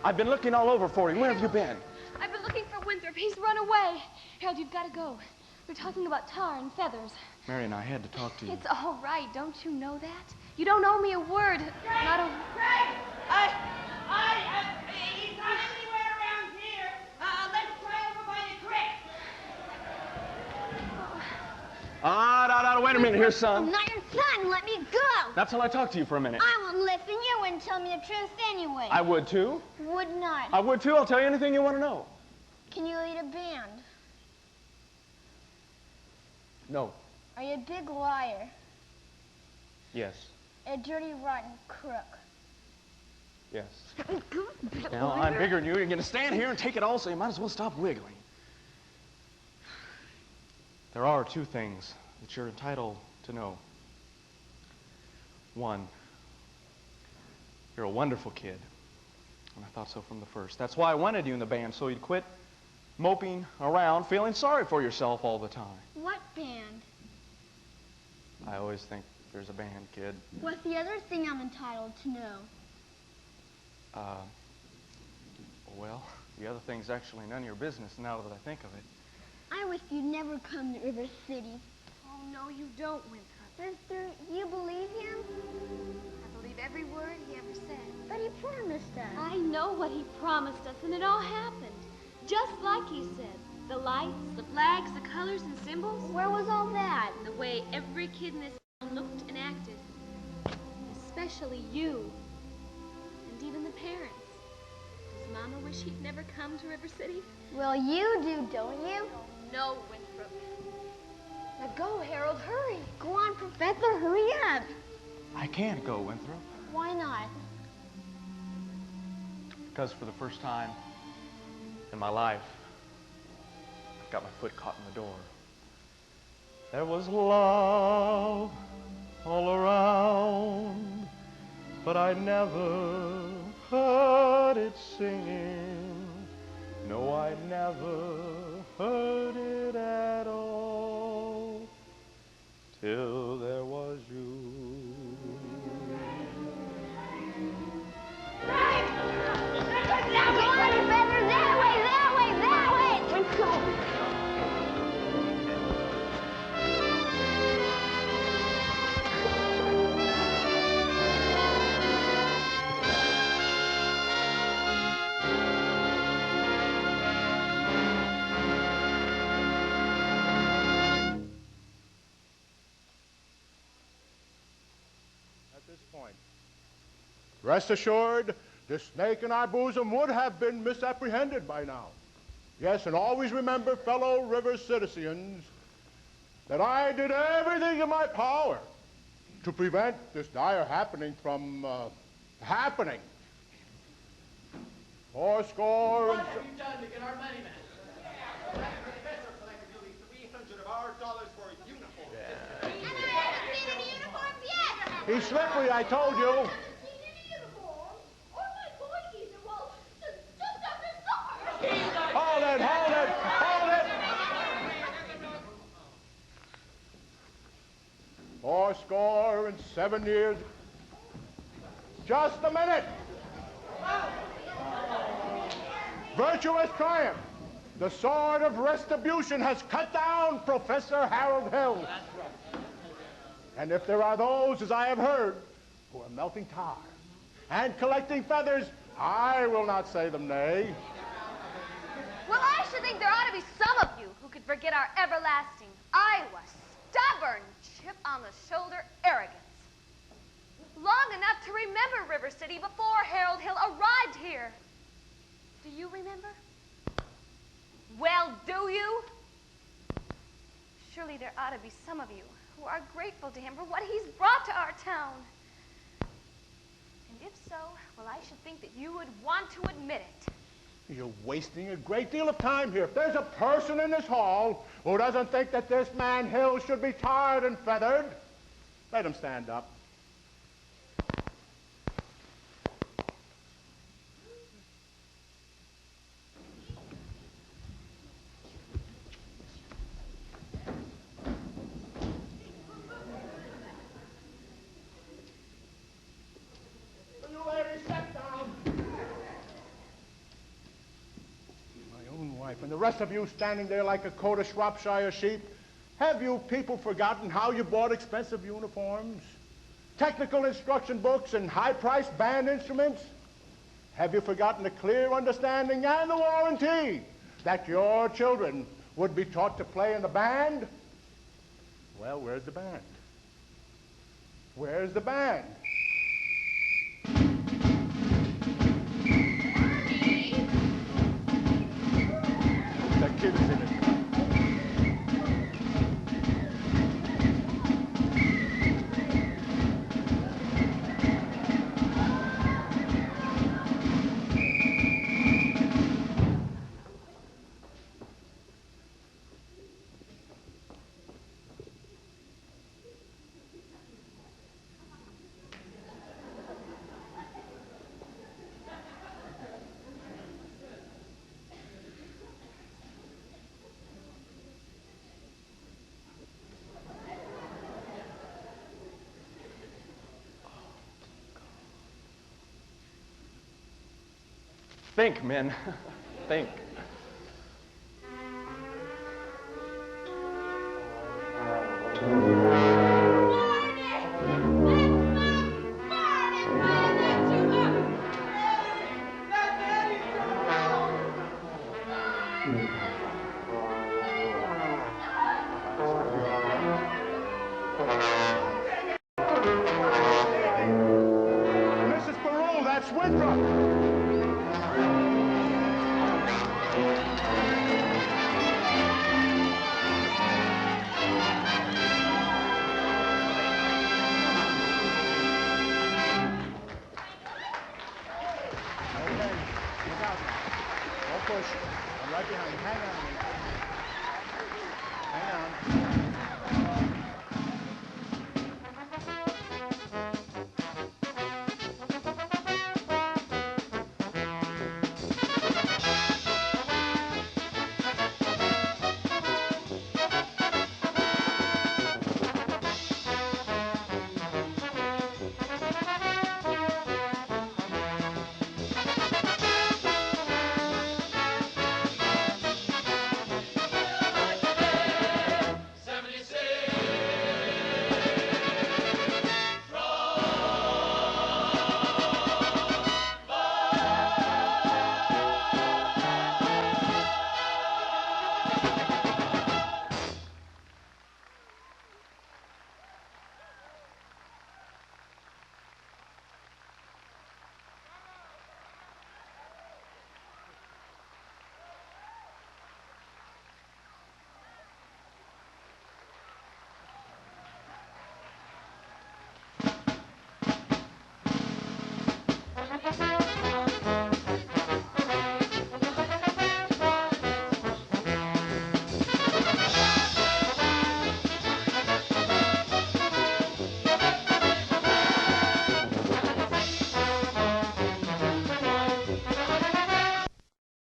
I've been looking all over for him. Where have you been? I've been looking for Winthrop. He's run away. Harold, you've got to go. We're talking about tar and feathers. Marion, I had to talk to you. It's all right. Don't you know that? You don't owe me a word. Not a... Craig! He's not anywhere around here. Let's try over by the creek. No, wait a minute here, son. I'm not your son. Let me go. Not till I talk to you for a minute. I won't listen. You wouldn't tell me the truth anyway. I would, too. Would not. I would, too. I'll tell you anything you want to know. Can you lead a band? No. Are you a big liar? Yes. A dirty, rotten crook? Yes. Now, I'm bigger than you. You're going to stand here and take it all, so you might as well stop wiggling. There are two things that you're entitled to know. One, you're a wonderful kid. And I thought so from the first. That's why I wanted you in the band, so you'd quit moping around, feeling sorry for yourself all the time. What band? I always think there's a band, kid. What's the other thing I'm entitled to know? Well, the other thing's actually none of your business now that I think of it. I wish you'd never come to River City. Oh, no, you don't, Winthrop. Sister, you believe him? I believe every word he ever said. But he promised us. I know what he promised us, and it all happened. Just like he said. The lights, the flags, the colors and symbols. Where was all that? The way every kid in this town looked and acted. Especially you. And even the parents. Does Mama wish he'd never come to River City? Well, you do, don't you? No, Winthrop. Now go, Harold, hurry. Go on, Professor, hurry up. I can't go, Winthrop. Why not? Because for the first time in my life, I got my foot caught in the door. There was love all around, but I never heard it singing. No, I never heard it at all, till there was you. Rest assured, the snake in our bosom would have been misapprehended by now. Yes, and always remember, fellow river citizens, that I did everything in my power to prevent this dire happening from happening. Fourscore What have you done to get our money back? That professor collected nearly $300 of our dollars for uniforms. And I haven't seen any uniforms yet. He's slippery, I told you. Hold it, hold it, hold it! Fourscore and 7 years. Just a minute. Virtuous triumph. The sword of retribution has cut down Professor Harold Hill. And if there are those, as I have heard, who are melting tar and collecting feathers, I will not say them nay. Well, I should think there ought to be some of you who could forget our everlasting Iowa stubborn chip-on-the-shoulder arrogance. Long enough to remember River City before Harold Hill arrived here. Do you remember? Well, do you? Surely there ought to be some of you who are grateful to him for what he's brought to our town. And if so, well, I should think that you would want to admit it. You're wasting a great deal of time here. If there's a person in this hall who doesn't think that this man Hill should be tarred and feathered, let him stand up. You ladies, sit down. My own wife, and the rest of you standing there like a coat of Shropshire sheep. Have you people forgotten how you bought expensive uniforms, technical instruction books, and high-priced band instruments? Have you forgotten the clear understanding and the warranty that your children would be taught to play in the band? Well, where's the band? Where's the band? That kid is in it. Think, men. Think. Mrs. Barone, that's Winthrop. Push. I'm right behind you. Hang on. Hang on.